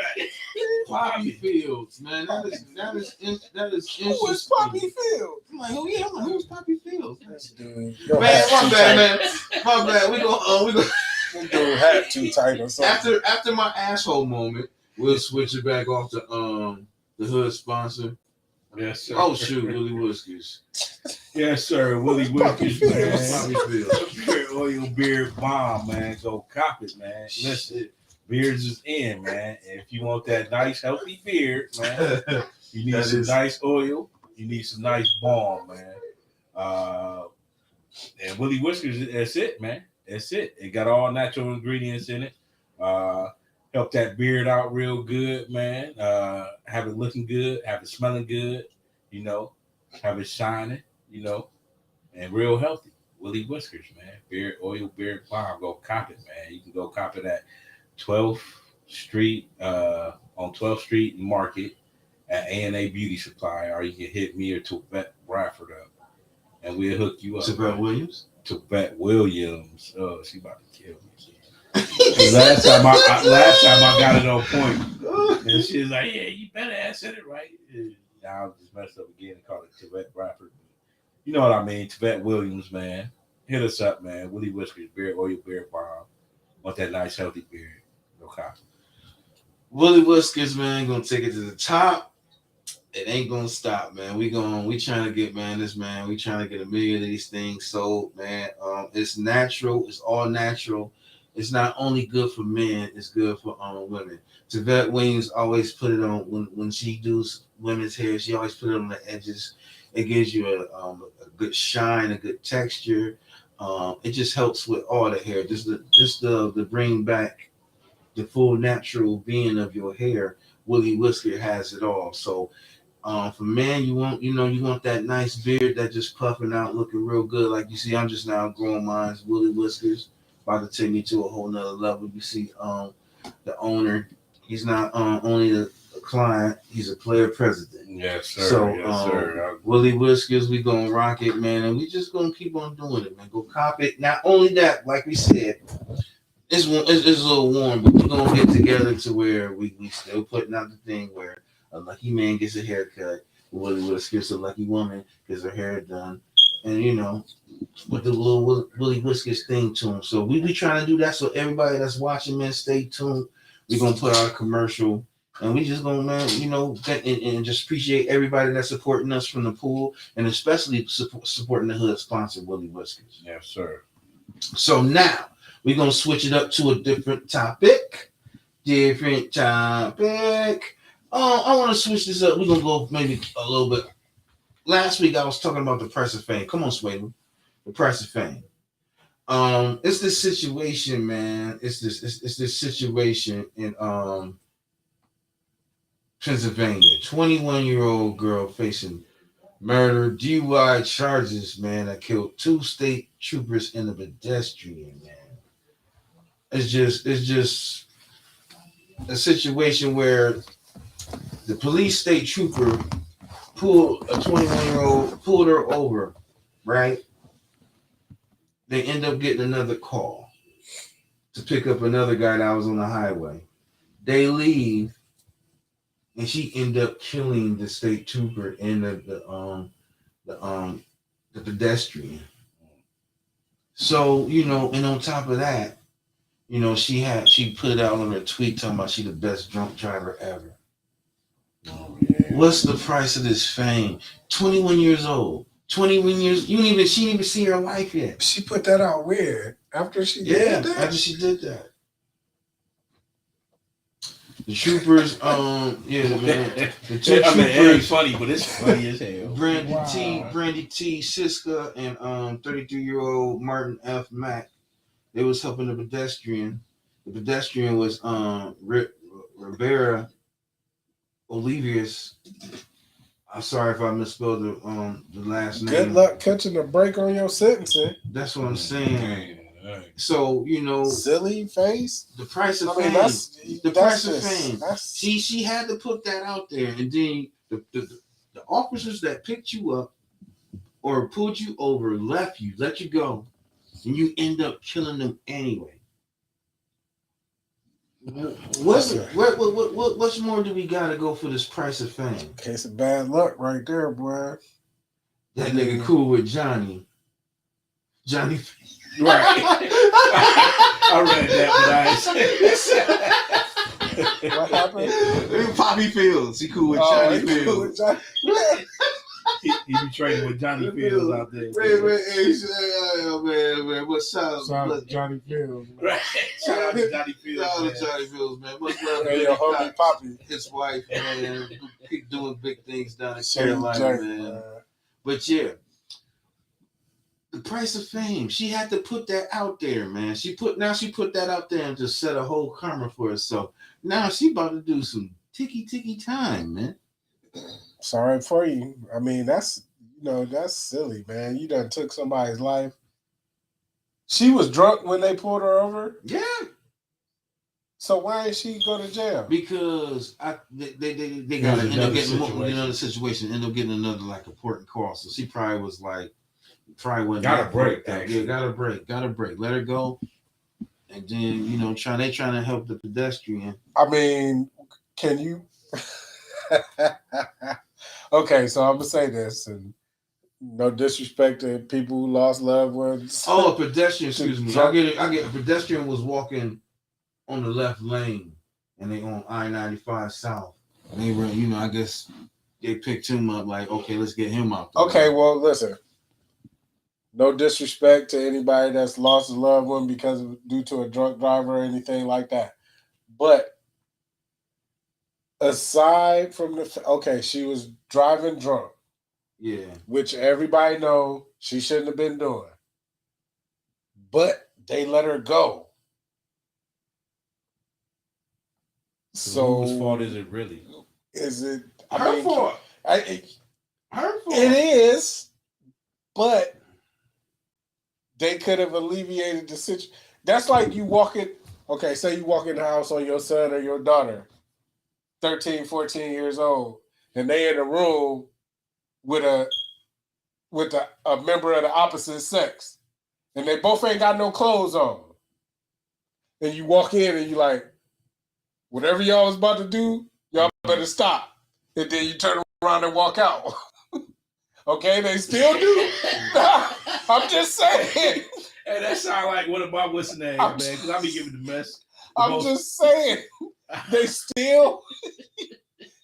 Poppy Fields, man. That is interesting. Who was Poppy Fields? I'm like, who's Poppy Fields? Dude, Man, my bad. We go. That dude hat too tight or something. After my asshole moment, we'll switch it back off to the hood sponsor. Yes, sir. Oh shoot, Willie Whiskers. Yes, sir. Willie Whiskers, man. Poppy Fields. Beard oil beard bomb, man. Go cop it, man. Listen, beards is in, man. And if you want that nice, healthy beard, man, you need some nice oil. You need some nice balm, man. And Willie Whiskers, that's it, man. That's it. It got all natural ingredients in it. Help that beard out real good, man. Have it looking good, have it smelling good, you know, have it shining, you know, and real healthy. Willie Whiskers, man. Beard oil, beard balm. Go cop it, man. You can go cop it at 12th Street, on 12th Street Market at A&A Beauty Supply, or you can hit me or Tibet Bradford up, and we'll hook you up. Tibet Williams? Tibet Williams. Oh, she about to kill me. last time I got it on point, and she was like, "Yeah, you better have said it right." Now I just messed up again and called it Tibet Bradford. You know what I mean? Tibet Williams, man. Hit us up, man. Willie Whiskers, beard oil, beard balm. Want that nice healthy beard? Go cop. Willie Whiskers, man, gonna take it to the top. It ain't gonna stop, man. We trying to get, man, we trying to get 1 million of these things sold, man. It's natural. It's all natural. It's not only good for men, it's good for women. Tibet Williams always put it on when she does women's hair. She always put it on the edges. It gives you a good shine, a good texture. It just helps with all the hair. Just to bring back the full natural being of your hair. Willie Whisker has it all. So for men, you want that nice beard that just puffing out, looking real good. Like you see, I'm just now growing mine. Willie Whiskers. About to take me to a whole nother level. You see, the owner, he's not only a client, he's a player president. Yes, sir. So, yes, sir. Willie Whiskers, we gonna rock it, man, and we just gonna keep on doing it, man. Go cop it. Not only that, like we said, it's a little warm, but we're gonna get together to where we still putting out the thing where a lucky man gets a haircut, Willie Whiskers, a lucky woman gets her hair done, and you know, with the little Willie Whiskers thing to him. So we be trying to do that. So everybody that's watching, man, stay tuned. We're gonna put our commercial, and we just gonna, man, you know, and just appreciate everybody that's supporting us from the pool, and especially supporting the hood sponsor, Willie Whiskers. Yes, sir. So now we're gonna switch it up to a different topic. I want to switch this up. We're gonna go maybe a little bit. Last week I was talking about the price of fame. Come on, Swaylen. The price of fame. It's this situation, man. It's this situation in Pennsylvania. 21-year-old girl facing murder, DUI charges, man, that killed 2 state troopers and a pedestrian, man. It's just a situation where the police state trooper pulled a 21-year-old, pulled her over, right? They end up getting another call to pick up another guy that was on the highway. They leave. and she ended up killing the state trooper and the pedestrian. So, and on top of that, she put out on her tweet talking about she the best drunk driver ever. Oh, yeah. What's the price of this fame? 21 years old. 21 years. She didn't even see her life yet. She put that out weird after she did that. After she did that. The troopers, man. The two troopers. It ain't funny, but it's funny as hell. Brandy T, Siska, and 33-year-old Martin F. Mack. They was helping the pedestrian. The pedestrian was Rivera Olivius. I'm sorry if I misspelled the last name. Good luck catching a break on your sentencing. That's what I'm saying. So, silly face. The price of fame. The price of fame. She had to put that out there, and then the officers that picked you up or pulled you over, let you go, and you end up killing them anyway. What's more do we gotta go for this price of fame? Case of bad luck right there, boy. That nigga cool with Johnny. Right. I read that, but What happened? Poppy Fields. He cool with Johnny Fields. Cool with Johnny. he be training with Johnny Fields out there. Man. What's up? Shout out to Johnny Fields. Right. Shout out to Johnny Fields. Shout out to Johnny Fields, man. Much love Hey, your homie Poppy. His wife, man. Keep doing big things down in Carolina, man. But yeah. The price of fame. She had to put that out there, man. She put that out there and just set a whole karma for herself. Now she about to do some ticky time, man. Sorry for you. I mean, that's silly, man. You done took somebody's life. She was drunk when they pulled her over. Yeah. So why did she go to jail? Because they gotta end up getting another situation, end up getting another important call. So she probably was like. Wasn't got a break. Yeah, got a break. Let her go, and then trying to help the pedestrian. I mean, can you? Okay, so I'm gonna say this, and no disrespect to people who lost loved ones. Oh, a pedestrian. Excuse me. I get a pedestrian was walking on the left lane, and they on I-95 South. And they were, I guess they picked him up. Like, okay, let's get him out. Okay, well, listen. No disrespect to anybody that's lost a loved one due to a drunk driver or anything like that. But aside from she was driving drunk. Yeah. Which everybody know she shouldn't have been doing. But they let her go. So whose fault is it really? Is it her fault? Her fault. It is, but they could have alleviated the situation. That's like you say you walk in the house on your son or your daughter, 13, 14 years old, and they in a room with a member of the opposite sex, and they both ain't got no clothes on. And you walk in and you like, whatever y'all was about to do, y'all better stop. And then you turn around and walk out. Okay, they still do. I'm just saying. Hey, that sound like what's the name, man? Because I be giving the mess. Just saying. They still.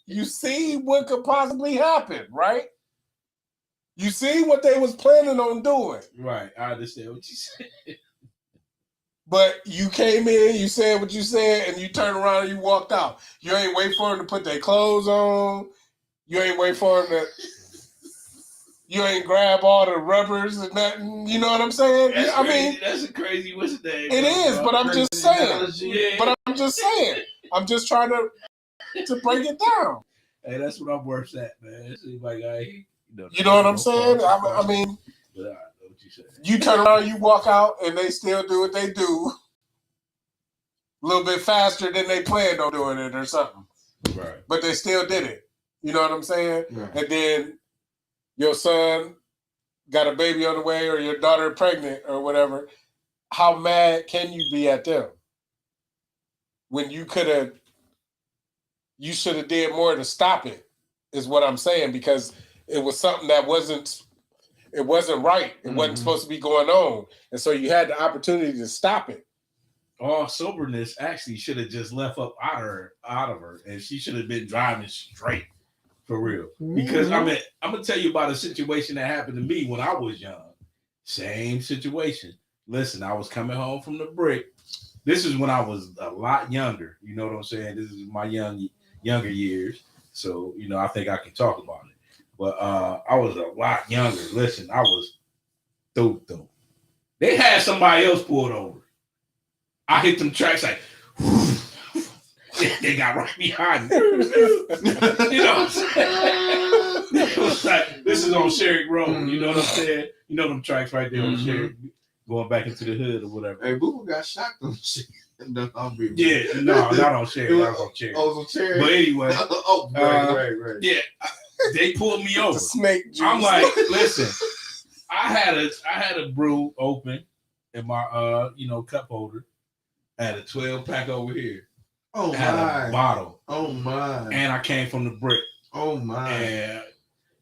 You see what could possibly happen, right? You see what they was planning on doing. Right, I understand what you said. But you came in, you said what you said, and you turned around and you walked out. You ain't wait for them to put their clothes on. You ain't wait for them to. You ain't grab all the rubbers and nothing. You know what I'm saying? That's a crazy what's the name. It is, but I'm just saying. Yeah. But I'm just saying. I'm just trying to break it down. Hey, that's what I'm worse at, man. It seems like you know what I'm saying? I mean, but I know what you said. You turn around, you walk out, and they still do what they do. A little bit faster than they planned on doing it or something. Right. But they still did it. You know what I'm saying? Right. And then your son got a baby on the way or your daughter pregnant or whatever, how mad can you be at them? When you could have you should have did more to stop it. Is what I'm saying, because it was something that wasn't right. It wasn't supposed to be going on, and so you had the opportunity to stop it. All soberness actually should have just left up out of her, and she should have been driving straight for real. Because I mean, I'm gonna tell you about a situation that happened to me when I was young. Same situation. Listen, I was coming home from the brick. This is when I was a lot younger. You know what I'm saying? This is my younger years. So, you know, I think I can talk about it. But I was a lot younger. Listen, I was through. They had somebody else pulled over. I hit them tracks like, they got right behind me. You know what I'm saying? It was like, this is on Sherrick Road. You know what I'm saying? You know them tracks right there on Sherrick, going back into the hood or whatever. Hey, Boo got shocked on shit. Yeah, no, not on Sherrick. That was on Sherrick. Oh, on Sherrick. But anyway, right. Yeah, they pulled me over. Snake juice. I'm like, listen, I had a brew open in my cup holder. I had a 12-pack over here. Oh I had my a bottle. Oh my. And I came from the brick. Oh my. And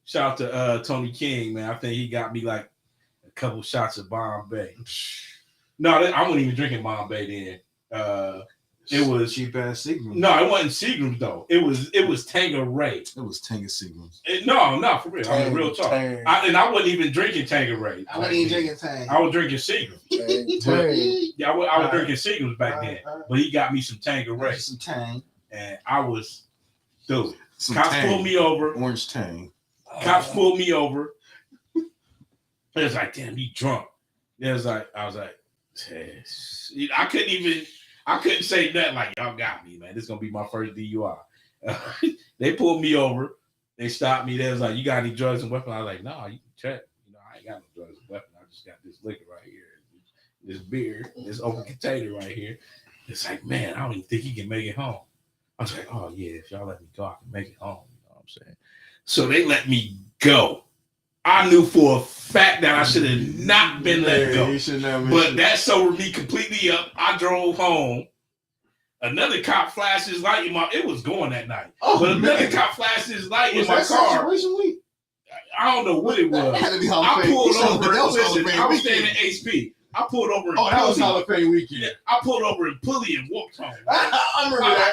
shout out to Tony King, man. I think he got me like a couple shots of Bombay. No, I wasn't even drinking Bombay then. It was cheap ass Seagrams. No, it wasn't Seagrams though. It was Tanqueray. It was Tango Seagrams. No, for real. I mean, real talk. I wasn't even drinking Tanqueray. I wasn't even drinking Tang. I was drinking Seagrams. Yeah, I was drinking Seagrams back then. But he got me some Tanqueray. Some Tang. And I was, dude. Some Cops Tang. pulled me over. Orange Tang. Cops pulled me over. It was like, damn, you drunk. I was like, I couldn't say nothing like, y'all got me, man. This is gonna be my first DUI. They pulled me over. They stopped me. They was like, you got any drugs and weapons? I was like, no, you can check. I ain't got no drugs and weapons. I just got this liquor right here, this beer, this open container right here. It's like, man, I don't even think he can make it home. I was like, oh yeah, if y'all let me go, I can make it home. You know what I'm saying? So they let me go. I knew for a fact that I should have not been let go. But that sobered me completely up. I drove home. Another cop flashed his light in my. It was going that night. But another cop flashed his light in my car. I don't know what it was. I pulled over. Listen, I was staying in HP. I pulled over. That was Hall of Fame weekend. Yeah, I pulled over in Pulley and walked home. I remember that.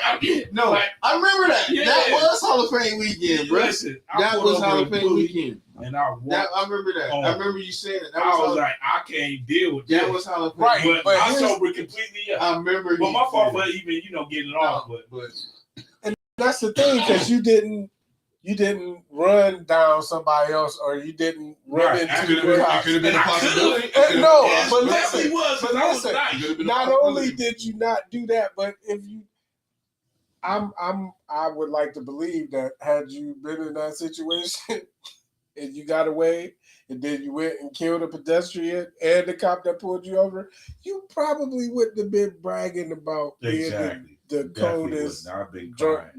I remember that. Yeah. That was Hall of Fame weekend, bro. Listen, that was Hall of Fame weekend. And I remember that. I remember you saying it. I was like, I can't deal with that. That was Hall of Fame. Right, but I sobered completely up. I remember. But my fault for even getting it off. But and that's the thing, because you didn't run down somebody else, or you didn't run into the cops. It could have been a possibility. No, but listen, not only did you not do that, but if you, I would like to believe that had you been in that situation and you got away, and then you went and killed a pedestrian and the cop that pulled you over, you probably wouldn't have been bragging about being the coldest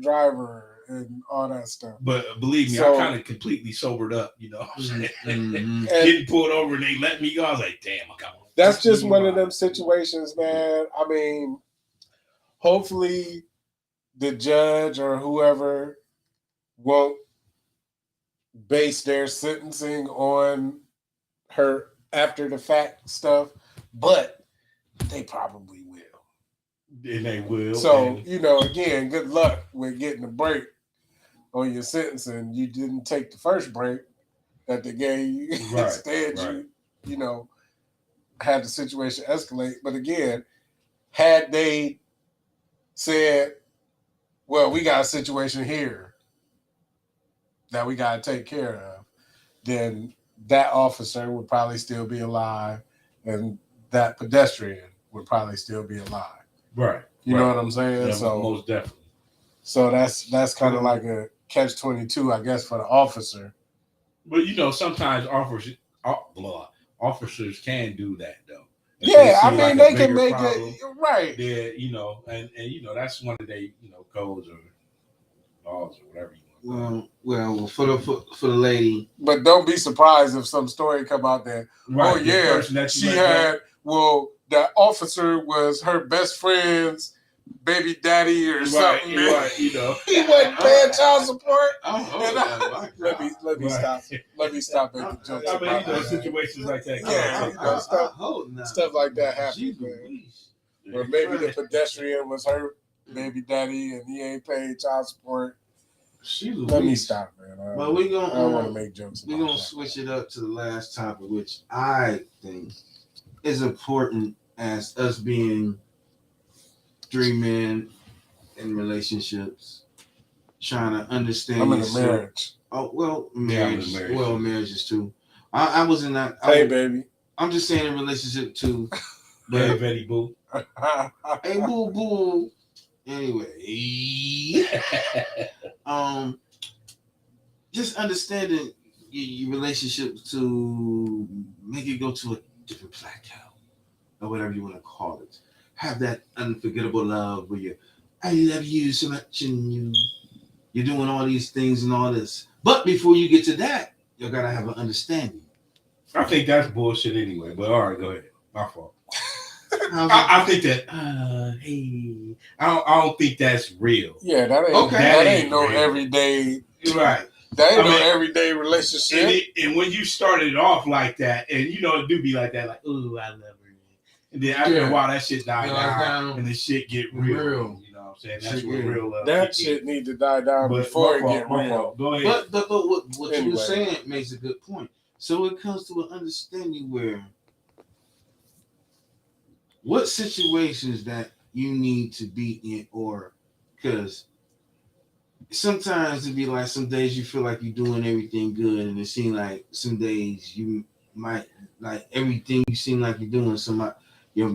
driver and all that stuff. But believe me, I kind of completely sobered up, you know what I'm saying? Getting pulled over and they let me go. I was like, damn, I got one. That's just one of them situations, man. I mean, hopefully the judge or whoever won't base their sentencing on her after the fact stuff, but they probably will. And they will. So, again, good luck with getting a break on your sentencing. You didn't take the first break that they gave you. Right, Instead, you had the situation escalate. But again, had they said, well, we got a situation here that we got to take care of, then that officer would probably still be alive and that pedestrian would probably still be alive. Right. You know what I'm saying? Yeah, so most definitely. So that's kind of like a catch-22, I guess, for the officer. But sometimes officers can do that though. Yeah, I mean they can make it right. Yeah, and that's one of their codes or laws or whatever you want. Well, for the lady. But don't be surprised if some story come out that right, the officer was her best friend's baby daddy or something. Man. Right, you know. He wasn't paying child support. Let me Right. stop making jokes I about mean, you know, that. situations like that. Yeah, you know, stuff like that happens, man. Or maybe the pedestrian was hurt, baby daddy, and he ain't paid child support. Let me stop, man. But I don't want to make jokes. We're gonna switch it up to the last topic, which I think is important as us being 3 men in relationships, trying to understand. I'm in a yourself. marriage. Oh well, marriage. Well, marriages too. I was in that. Hey, baby. I'm just saying in relationship too. Hey, Betty Boo. Hey, boo boo. Anyway, just understanding your relationship to make it go to a different plateau or whatever you want to call it. Have that unforgettable love where you, I love you so much, and you're doing all these things and all this. But before you get to that, you gotta have an understanding. I think that's bullshit anyway. But all right, go ahead. My fault. I think that. Hey, I don't think that's real. Yeah, that ain't Okay. That ain't no real. everyday. You're right. That ain't no everyday relationship. And when you started off like that, and you know it do be like that, like, oh, I love her. And then after a while, that shit died down, and the shit get real. You know what I'm saying? That's what real love. That shit need to die down before it get real. Go ahead. But what you were saying makes a good point. So it comes to an understanding where what situations that you need to be in, or because sometimes it'd be like some days you feel like you're doing everything good, and it seems like some days you might like everything you seem like you're doing. Somebody, your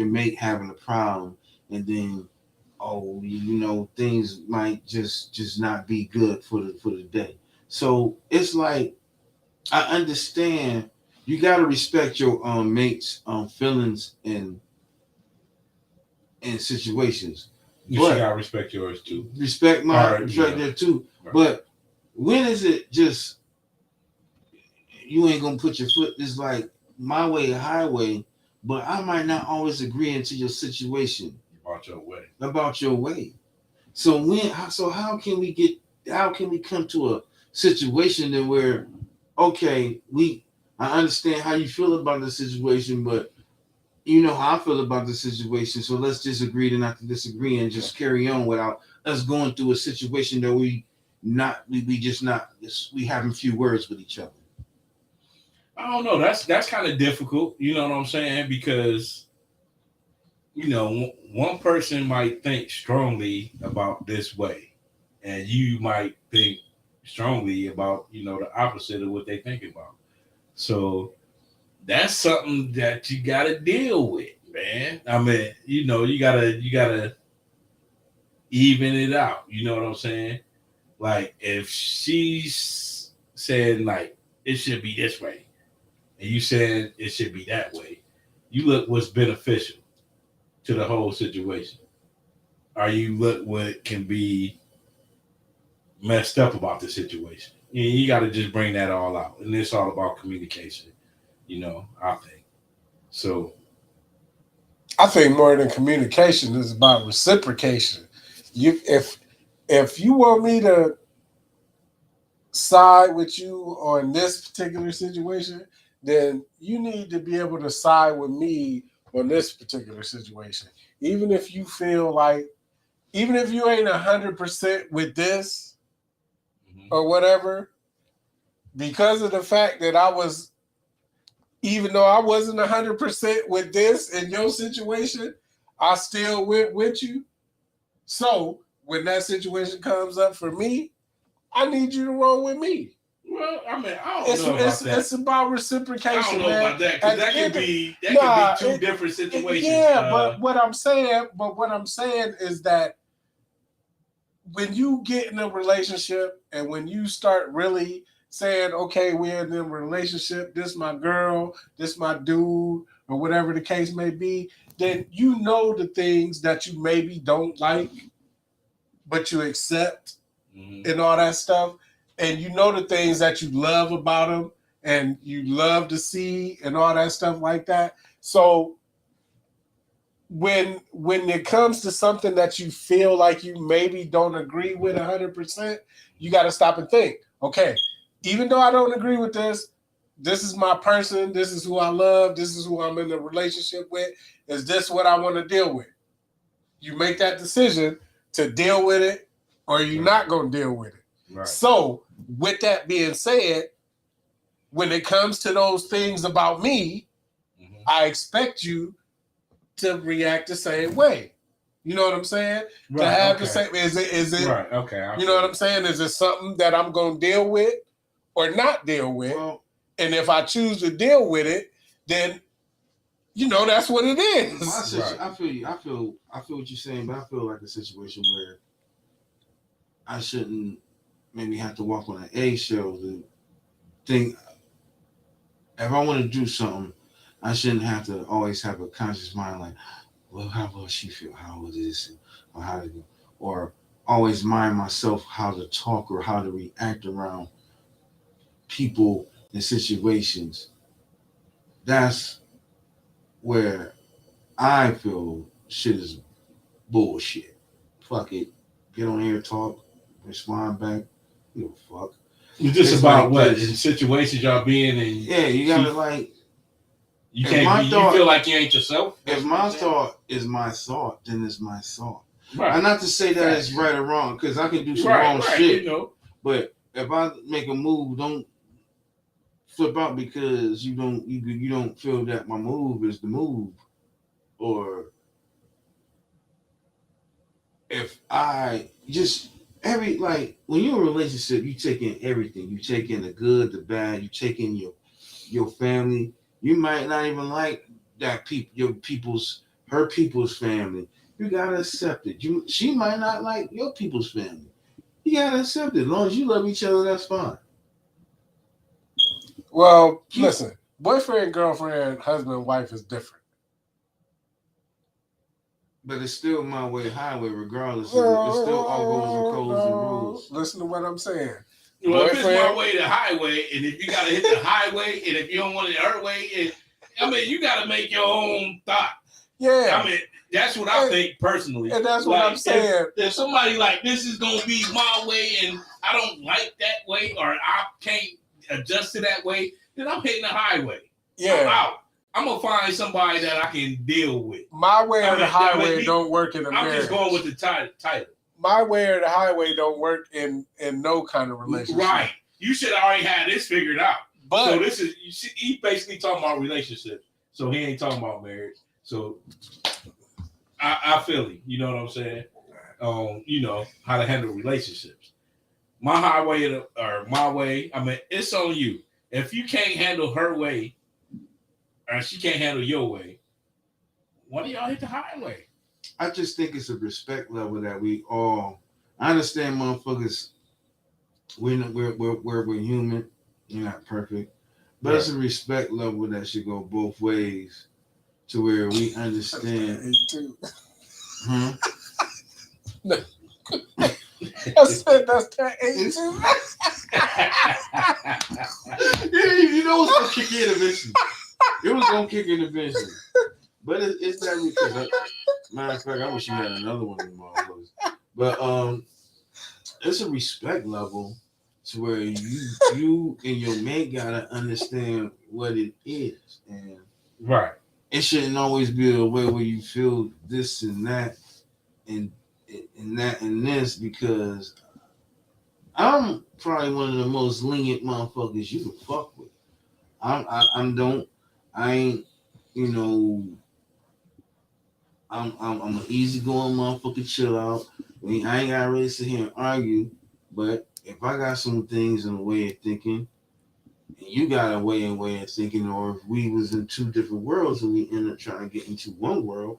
mate having a problem, and then you know things might just not be good for the day. So it's like I understand you got to respect your mate's feelings and situations. You should gotta respect yours too. Respect there too. Right. But when is it just you ain't gonna put your foot? It's like my way or highway, but I might not always agree into your situation about your way. So how can we come to a situation that where okay I understand how you feel about the situation, but you know how I feel about the situation, so let's just agree to not to disagree and just carry on without us going through a situation that we having few words with each other. I don't know. That's kind of difficult. You know what I'm saying? Because you know one person might think strongly about this way, and you might think strongly about the opposite of what they think about. So that's something that you got to deal with, man. I mean, you gotta even it out. You know what I'm saying? Like if she's saying like it should be this way, and you saying it should be that way, you look what's beneficial to the whole situation, or you look what can be messed up about the situation. You got to just bring that all out, and it's all about communication. I think so. I think more than communication is about reciprocation. If you want me to side with you on this particular situation, then you need to be able to side with me on this particular situation. Even if you feel like, even if you ain't 100% with this or whatever, because of the fact that even though I wasn't 100% with this in your situation, I still went with you. So when that situation comes up for me, I need you to roll with me. Well, I mean, I don't know about that. It's about reciprocation. I don't know about that because that could be two different situations. Yeah, but what I'm saying is that when you get in a relationship and when you start really saying, okay, we're in a relationship, this my girl, this my dude, or whatever the case may be, then you know the things that you maybe don't like, but you accept and all that stuff. And you know the things that you love about them and you love to see and all that stuff like that. So when it comes to something that you feel like you maybe don't agree with 100%, you got to stop and think. Okay, even though I don't agree with this, this is my person. This is who I love. This is who I'm in a relationship with. Is this what I want to deal with? You make that decision to deal with it, or you're not going to deal with it. Right. So, with that being said, when it comes to those things about me, I expect you to react the same way. You know what I'm saying? Right, to have okay. the same. Is it? Right. Okay. You know what I'm saying? Is it something that I'm going to deal with or not deal with? Well, and if I choose to deal with it, then that's what it is. Right. I feel you. I feel what you're saying, but I feel like a situation where I shouldn't maybe have to walk on an eggshell to think. If I want to do something, I shouldn't have to always have a conscious mind like, well, how will she feel? How will this? Or how to go? Or always mind myself how to talk or how to react around people and situations. That's where I feel shit is bullshit. Fuck it. Get on here, talk, respond back. You give a fuck. It's just It's about like what this. in situations y'all being in. Yeah, you gotta like. You if can't. my You thought- feel like you ain't yourself. If my thought is my thought, then it's my thought. Right. And not to say that it's right or wrong, because I can do some wrong shit. But if I make a move, don't flip out because you don't feel that my move is the move, or if I just like when you're in a relationship, you take in everything. You take in the good, the bad. You take in your family. You might not even like that her people's family. You gotta accept it. She might not like your people's family. You gotta accept it. As long as you love each other, that's fine. Well, listen, boyfriend, girlfriend, husband, wife is different. But it's still my way, highway, regardless. It's still all goes with codes and rules. Listen to what I'm saying. Well, if it's my way, the highway, and if you gotta hit the highway, and if you don't want it her way, you gotta make your own thought. Yeah. I mean, that's what I think personally. And that's what I'm saying. If somebody like this is gonna be my way, and I don't like that way, or I can't adjust to that way, then I'm hitting the highway. Yeah. I'm out. I'm gonna find somebody that I can deal with. My way or the highway don't work in a marriage. I'm just going with the title. My way or the highway don't work in no kind of relationship. Right. You should already have this figured out. But so this is he basically talking about relationships. So he ain't talking about marriage. So I feel it. You know what I'm saying? How to handle relationships. My highway or my way, I mean, it's on you. If you can't handle her way, or she can't handle your way, why do y'all hit the highway? I just think it's a respect level that we all. I understand, motherfuckers. We're human. You're not perfect, but right. It's a respect level that should go both ways, to where we understand. I said that's that 82. Yeah, you know it's gonna kick in eventually. It was gonna kick in eventually, but it's that because. Matter of fact, I wish you had another one of them motherfuckers. But it's a respect level to where you and your mate gotta understand what it is, and right. It shouldn't always be a way where you feel this and that, and that and this, because I'm probably one of the most lenient motherfuckers you can fuck with. I'm an easygoing motherfucker, chill out. I ain't gotta really sit here and argue, but if I got some things in the way of thinking, and you got a way of thinking, or if we was in two different worlds and we end up trying to get into one world,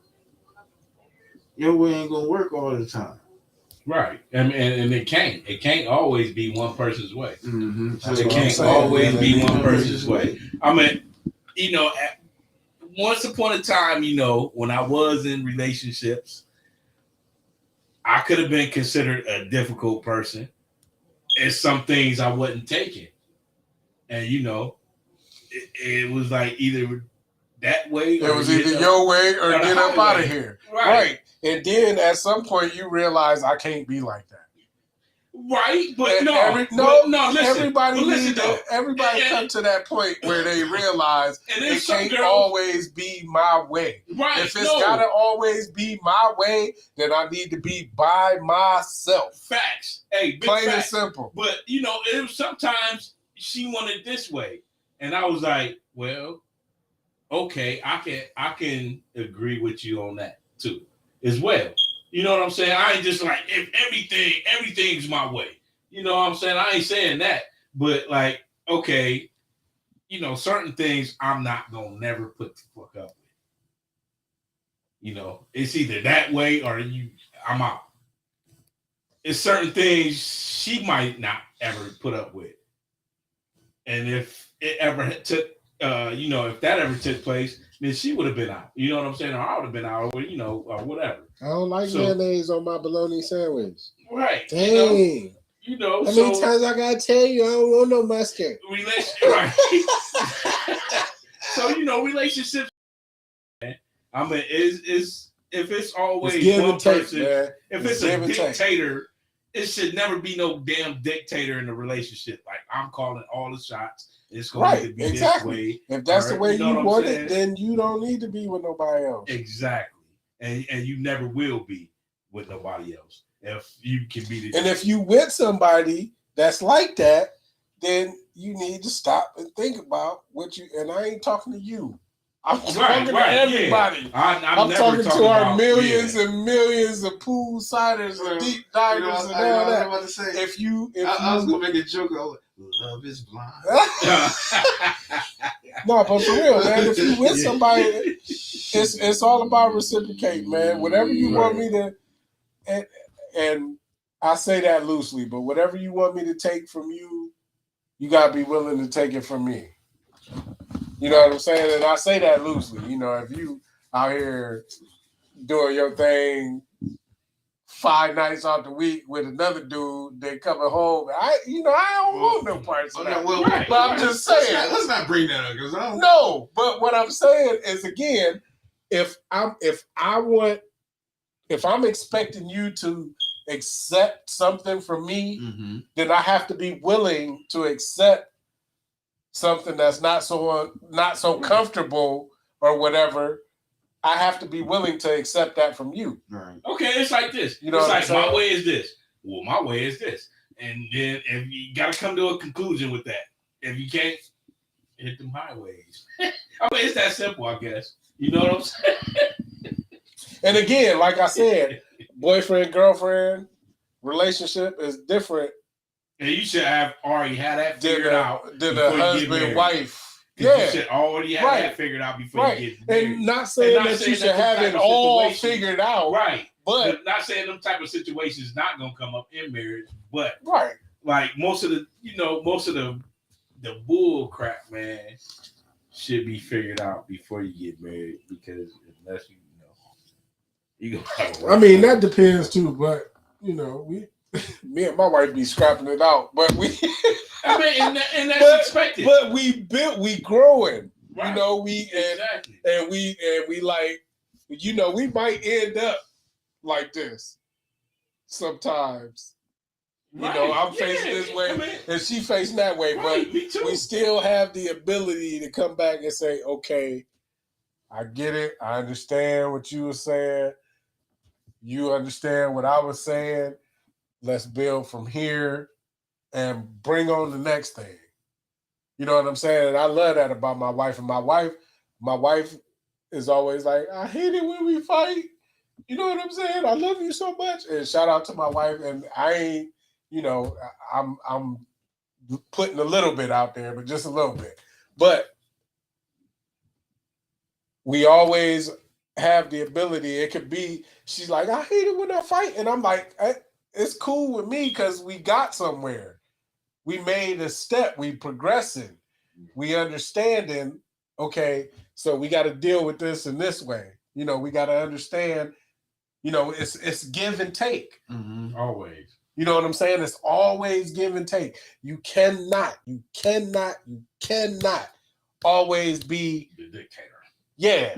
your way ain't gonna work all the time. Right, and it can't always be one person's way. Mm-hmm. So it can't always be one person's way. I mean, once upon a time, when I was in relationships, I could have been considered a difficult person. And some things I wasn't taking. And, it was like either that way. It was either your way or get up out of here. Right. And then at some point you realize I can't be like that. Right, but And listen. Everybody everybody come to that point where they realize it can't girls, always be my way. Right. If it's gotta always be my way, then I need to be by myself. Facts. Hey, plain and simple. But it was sometimes she wanted this way. And I was like, well, okay, I can agree with you on that too, as well. You know what I'm saying? I ain't just like, if everything's my way. You know what I'm saying? I ain't saying that. But like, okay, certain things I'm not gonna never put the fuck up with. It's either that way or I'm out. It's certain things she might not ever put up with. And if it ever took if that ever took place, then she would have been out. You know what I'm saying? Or I would have been out, or or whatever. I don't like mayonnaise on my bologna sandwich. Right. Dang. How many times I gotta tell you I don't want no mustard? Right. So relationships. I mean, is if it's always one person, if it's a dictator, it should never be no damn dictator in the relationship. Like, I'm calling all the shots. It's going to be this way. If that's the way you want it, then you don't need to be with nobody else. Exactly. And you never will be with nobody else. If you can be the... And if you with somebody that's like that, then you need to stop and think about what you... And I ain't talking to you. I'm talking to everybody. Yeah. I'm talking to our millions and millions of poolsiders and deep divers and all that. I was about to say, I was gonna make a joke. Love is blind. No, but for real, man. If you with somebody, it's all about reciprocate, man. Whatever you want me to, and I say that loosely, but whatever you want me to take from you, you gotta be willing to take it from me. You know what I'm saying? And I say that loosely. If you out here doing your thing 5 nights out the week with another dude, then coming home, I don't want no parts of that. But I'm just saying. Let's not bring that up because I don't. No, but what I'm saying is, again, if I'm expecting you to accept something from me, then I have to be willing to accept something that's not so comfortable or whatever. I have to be willing to accept that from you. Right. Okay, it's like this. It's like, my way is this. Well, my way is this. And then if you got to come to a conclusion with that. If you can't, hit them highways. I mean, it's that simple, I guess. You know what I'm saying? And again, like I said, boyfriend, girlfriend relationship is different. And you should have already had that figured out. Than a husband, wife. Yeah. You should already have that figured out before you get married. And not saying that you should have it all figured out. Right. But not saying them type of situations not gonna come up in marriage. But like most of the bull crap, man, should be figured out before you get married, because unless you gonna I mean, that depends too, but me and my wife be scrapping it out, but we. I mean, and that's expected. But we growing. Right. And we like, we might end up like this sometimes. I'm facing this way, and she facing that way, but we still have the ability to come back and say, okay, I get it. I understand what you were saying. You understand what I was saying. Let's build from here and bring on the next thing. You know what I'm saying? And I love that about my wife. And my wife is always like, I hate it when we fight. You know what I'm saying? I love you so much. And shout out to my wife. And I ain't, I'm putting a little bit out there, but just a little bit. But we always have the ability. It could be, she's like, I hate it when I fight. And I'm like, it's cool with me because we got somewhere. We made a step. We progressing. We understanding, okay, so we got to deal with this in this way. We got to understand, it's give and take. Mm-hmm. Always. You know what I'm saying? It's always give and take. You cannot always be the dictator. Yeah.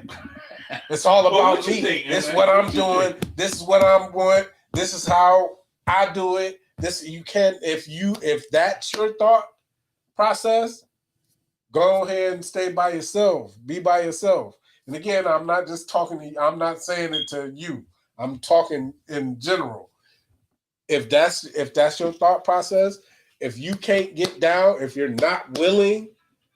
It's all Well, about what you me. think, This is man? what I'm What you doing. think? This is what I'm want. This is how I do it. This you can if that's your thought process, go ahead and stay by yourself. Be by yourself. And again, I'm not just talking to you, I'm not saying it to you. I'm talking in general. If that's your thought process, if you can't get down, if you're not willing,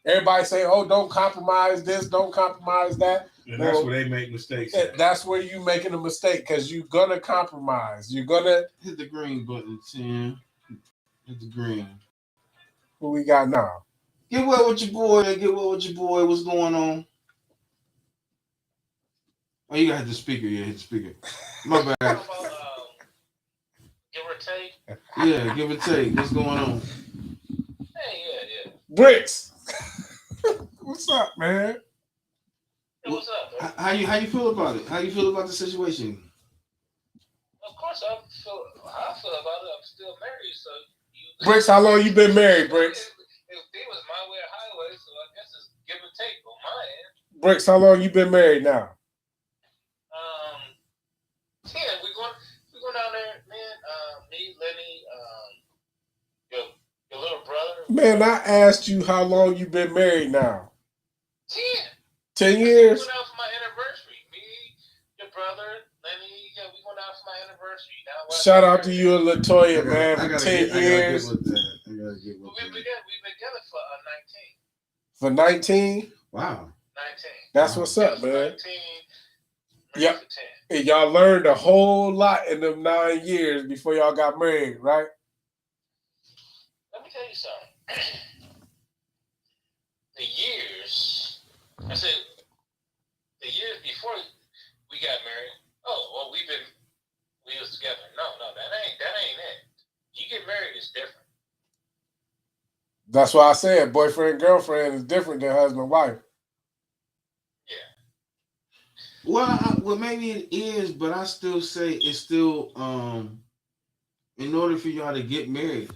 everybody say, "Oh, don't compromise this, don't compromise that." And that's Well, where they make mistakes at. that's where you making a mistake because you're gonna compromise. You're gonna. Hit the green button, Tim. Hit the green. Who we got now? Get well with your boy. Get well with your boy. What's going on? Oh, you got the speaker. Yeah, hit the speaker. My bad. How about give or take? Yeah, give or take. What's going on? Hey, yeah. Bricks. What's up, man? Hey, what's up, man? How you feel about it? How you feel about the situation? Of course, I feel how I feel about it. I'm still married, so you. Bricks, how long you been married, Bricks? It was my way or highway, so I guess it's give or take on my end. Bricks, how long you been married now? 10. We going down there, man. Me, Lenny, your little brother. Man, I asked you how long you been married now. 10. 10 We years? went out for my anniversary. Me, your brother, Lenny. Yeah, we went out for my anniversary. Now, Shout out to you and Latoya, man, I for gotta 10 get years. with that. I gotta get with We've been that. together for 19. For 19? Wow. 19. That's what's up, man. 19. Yep. For 10. And y'all learned a whole lot in them 9 years before y'all got married, right? Let me tell you something. The years, I said, the years before we got married. Oh, well, we was together. No, that ain't it. You get married is different. That's why I said boyfriend, girlfriend is different than husband, wife. Yeah. Well, maybe it is, but I still say it's still in order for y'all to get married,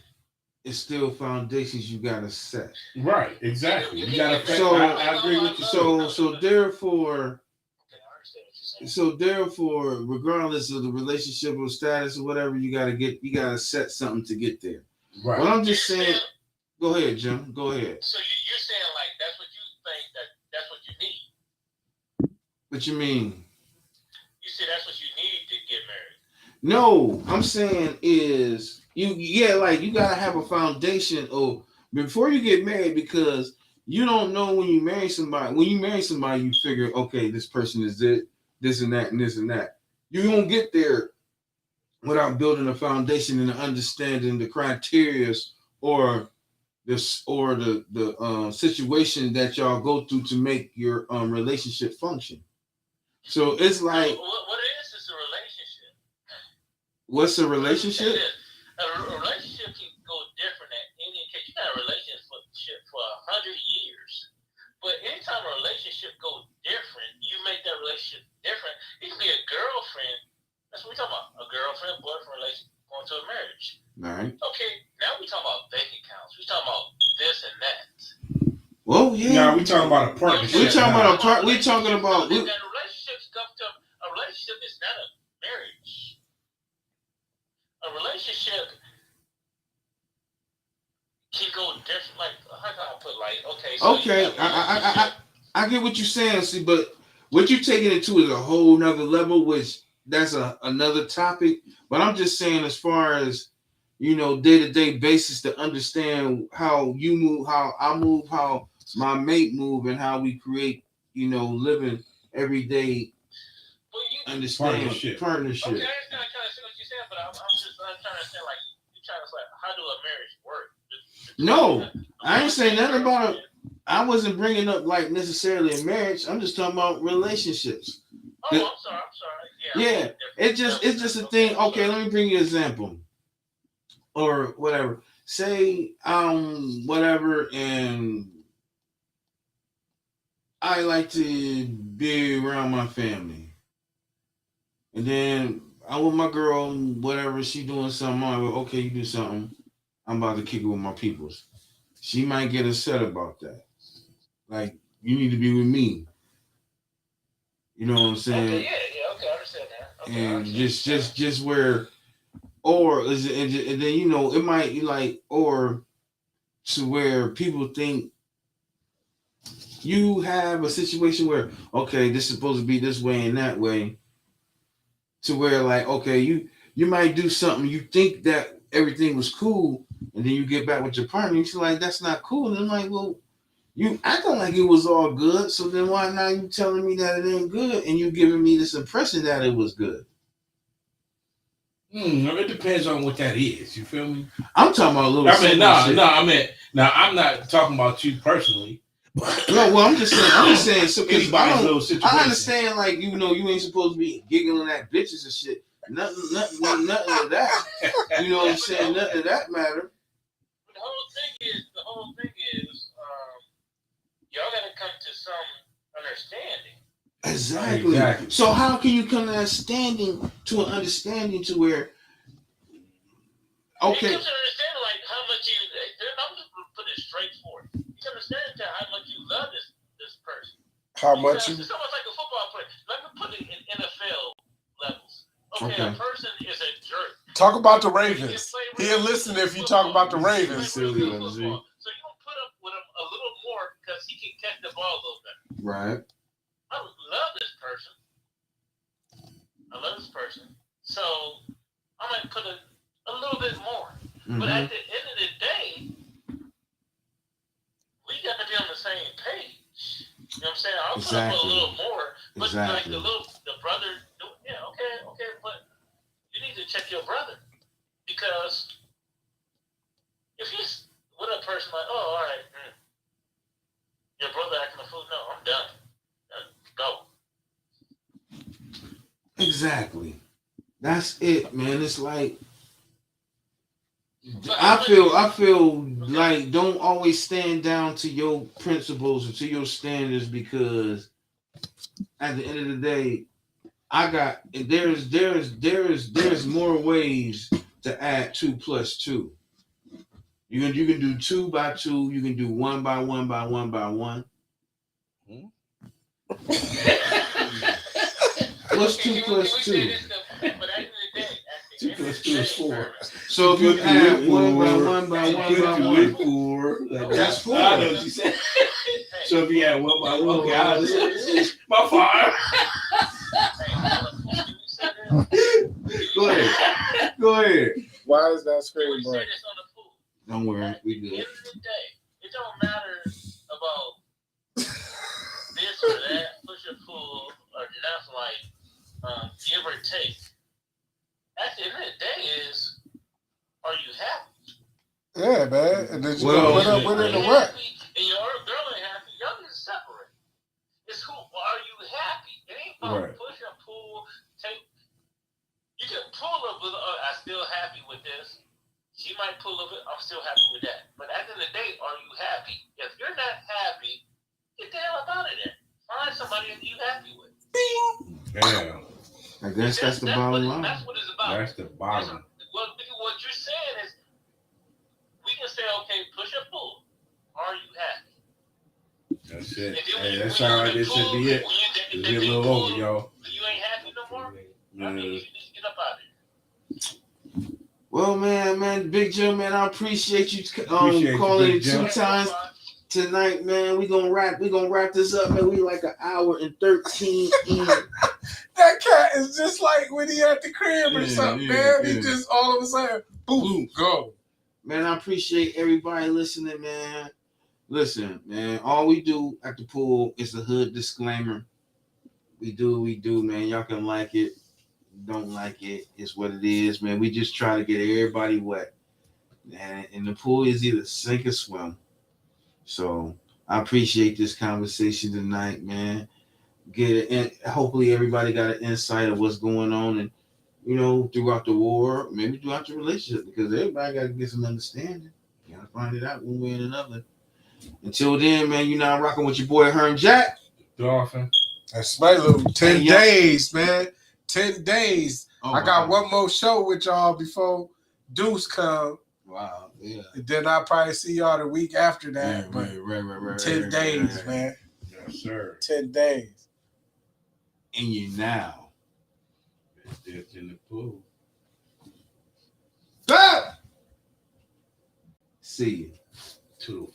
it's still foundations you gotta set. Right, exactly. You gotta. So I agree with you. So therefore, regardless of the relationship or status or whatever, you gotta set something to get there. Right. Well, I'm just saying. Go ahead, Jim. Go ahead. So you're saying like that's what you think that's what you need. What you mean? You say that's what you need to get married. No, I'm saying is you gotta have a foundation of before you get married because you don't know when you marry somebody. When you marry somebody, you figure, okay, this person is it, this and that, and this and that. You won't get there without building a foundation and understanding the criteria or the situation that y'all go through to make your relationship function. So it's like what is a relationship? What's a relationship? A relationship can go different at any case. You got a relationship for 100 years. But anytime a relationship goes different, you make that relationship different. It can be a girlfriend. That's what we're talking about. A girlfriend, boyfriend relationship going to a marriage. Right. Okay, now we're talking about bank accounts. We're talking about this and that. Well, yeah. Now we talking about a partnership. We're talking about a relationship stuff. A relationship is not a marriage. A relationship can go different. Like how can I put I get what you're saying. See, but what you're taking it to is a whole nother level, which that's another topic. But I'm just saying, as far as day-to-day basis, to understand how you move, how I move, how my mate move, and how we create, living every day. Understand partnership. Okay, I kind of see what you're saying, but I'm trying to understand, like, you're trying to say, how do a marriage work? No, I ain't saying nothing about it. I wasn't bringing up like necessarily a marriage. I'm just talking about relationships. Oh, I'm sorry. Yeah, it's just a thing. Okay, let me bring you an example, or whatever. Say whatever, and I like to be around my family. And then I with my girl, whatever, she doing something. I'm like, okay, you do something. I'm about to kick it with my peoples. She might get upset about that. Like, you need to be with me. You know what I'm saying? Okay, okay, I understand that. Okay, And just where, or is it, and then it might be like, or to where people think you have a situation where, okay, this is supposed to be this way and that way, to where like, okay, you might do something, you think that everything was cool, and then you get back with your partner, you feel like that's not cool, and I'm like, well, you acting like it was all good, so then why now you telling me that it ain't good, and you giving me this impression that it was good? It depends on what that is. You feel me? I'm talking about a little. I mean, no. I'm not talking about you personally. No, well, I'm just saying. So, because little situation. I understand, like, you ain't supposed to be giggling at bitches and shit. Nothing of that. You know what I'm saying? Nothing of that matter. The whole thing is, y'all gotta come to some understanding. Exactly. So how can you come to an understanding to where? Okay. You come to understand like how much you. I'm just gonna put it straightforward. You can understand how much you love this person. How much you? It's almost like a football player. Let me put it in NFL levels. Okay, a person is a jerk. Talk about the Ravens. He'll listen if you talk about the Ravens. So you don't put up with him a little more because he can catch the ball a little better. Right. I love this person. So I might put a little bit more. Mm-hmm. But at the end of the day, we got to be on the same page. You know what I'm saying? I'll put up a little more, but like the brother, okay, but you need to check your brother, because if he's with a person like, oh, all right, your brother acting a fool, no, I'm done. Go. Exactly. That's it, man. It's like, I feel like don't always stand down to your principles or to your standards, because at the end of the day, there's more ways to add 2 plus 2. You can do 2 by 2. You can do 1 by 1 by 1 by 1. What's 2 plus 2? 2 plus 2 is 4. So if you add 1 by 1 by 1 by 1, 4. That's 4. I know what you said. So if you add 1 by 1, okay, I understand. My fault. Go ahead. Why is that screen bright? Don't worry, we good. At the end of the day, it don't matter about this or that, push or pull, or nothing like give or take. At the end of the day is, are you happy? Yeah, man. And then you put up with it or what? And your girl ain't happy, y'all need to separate. It's who are you happy? It ain't about push and pull, take. You can pull up with, I'm still happy with this. She might pull up, I'm still happy with that. But at the end of the day, are you happy? If you're not happy, get the hell out of there. Find somebody that you're happy with. Damn. I guess that's the bottom line. That's what it's about. That's the bottom. What you're saying is, we can say, okay, push or pull. Are you happy? That's it. Hey, that sounds like this should be it. It's get a little over, y'all. You ain't happy no more? I mean, you need to get up out of here. Well, man, Big Joe, man, I appreciate you calling it 2 times tonight, man. We gonna wrap this up, man. We like 1 hour and 13 in. That cat is just like when he at the crib or something, man. He just all of a sudden, boom, go. Man, I appreciate everybody listening, man. Listen, man, all we do at the pool is a hood disclaimer. We do, man. Y'all can like it. Don't like it. It's what it is, man. We just try to get everybody wet. And the pool is either sink or swim. So I appreciate this conversation tonight, man. Get it, and hopefully everybody got an insight of what's going on, and throughout the war, maybe throughout the relationship, because everybody got to get some understanding. You gotta find it out one way or another. Until then, man, you're now rocking with your boy Herm Jack. Dolphin. That's my little 10 days, man. 10 days. I got one more show with y'all before Deuce come. Wow, yeah. And then I'll probably see y'all the week after that. Right. 10 days, man. Yes, sir. 10 days. in you now. Dipped in the pool. Ah! See you. To the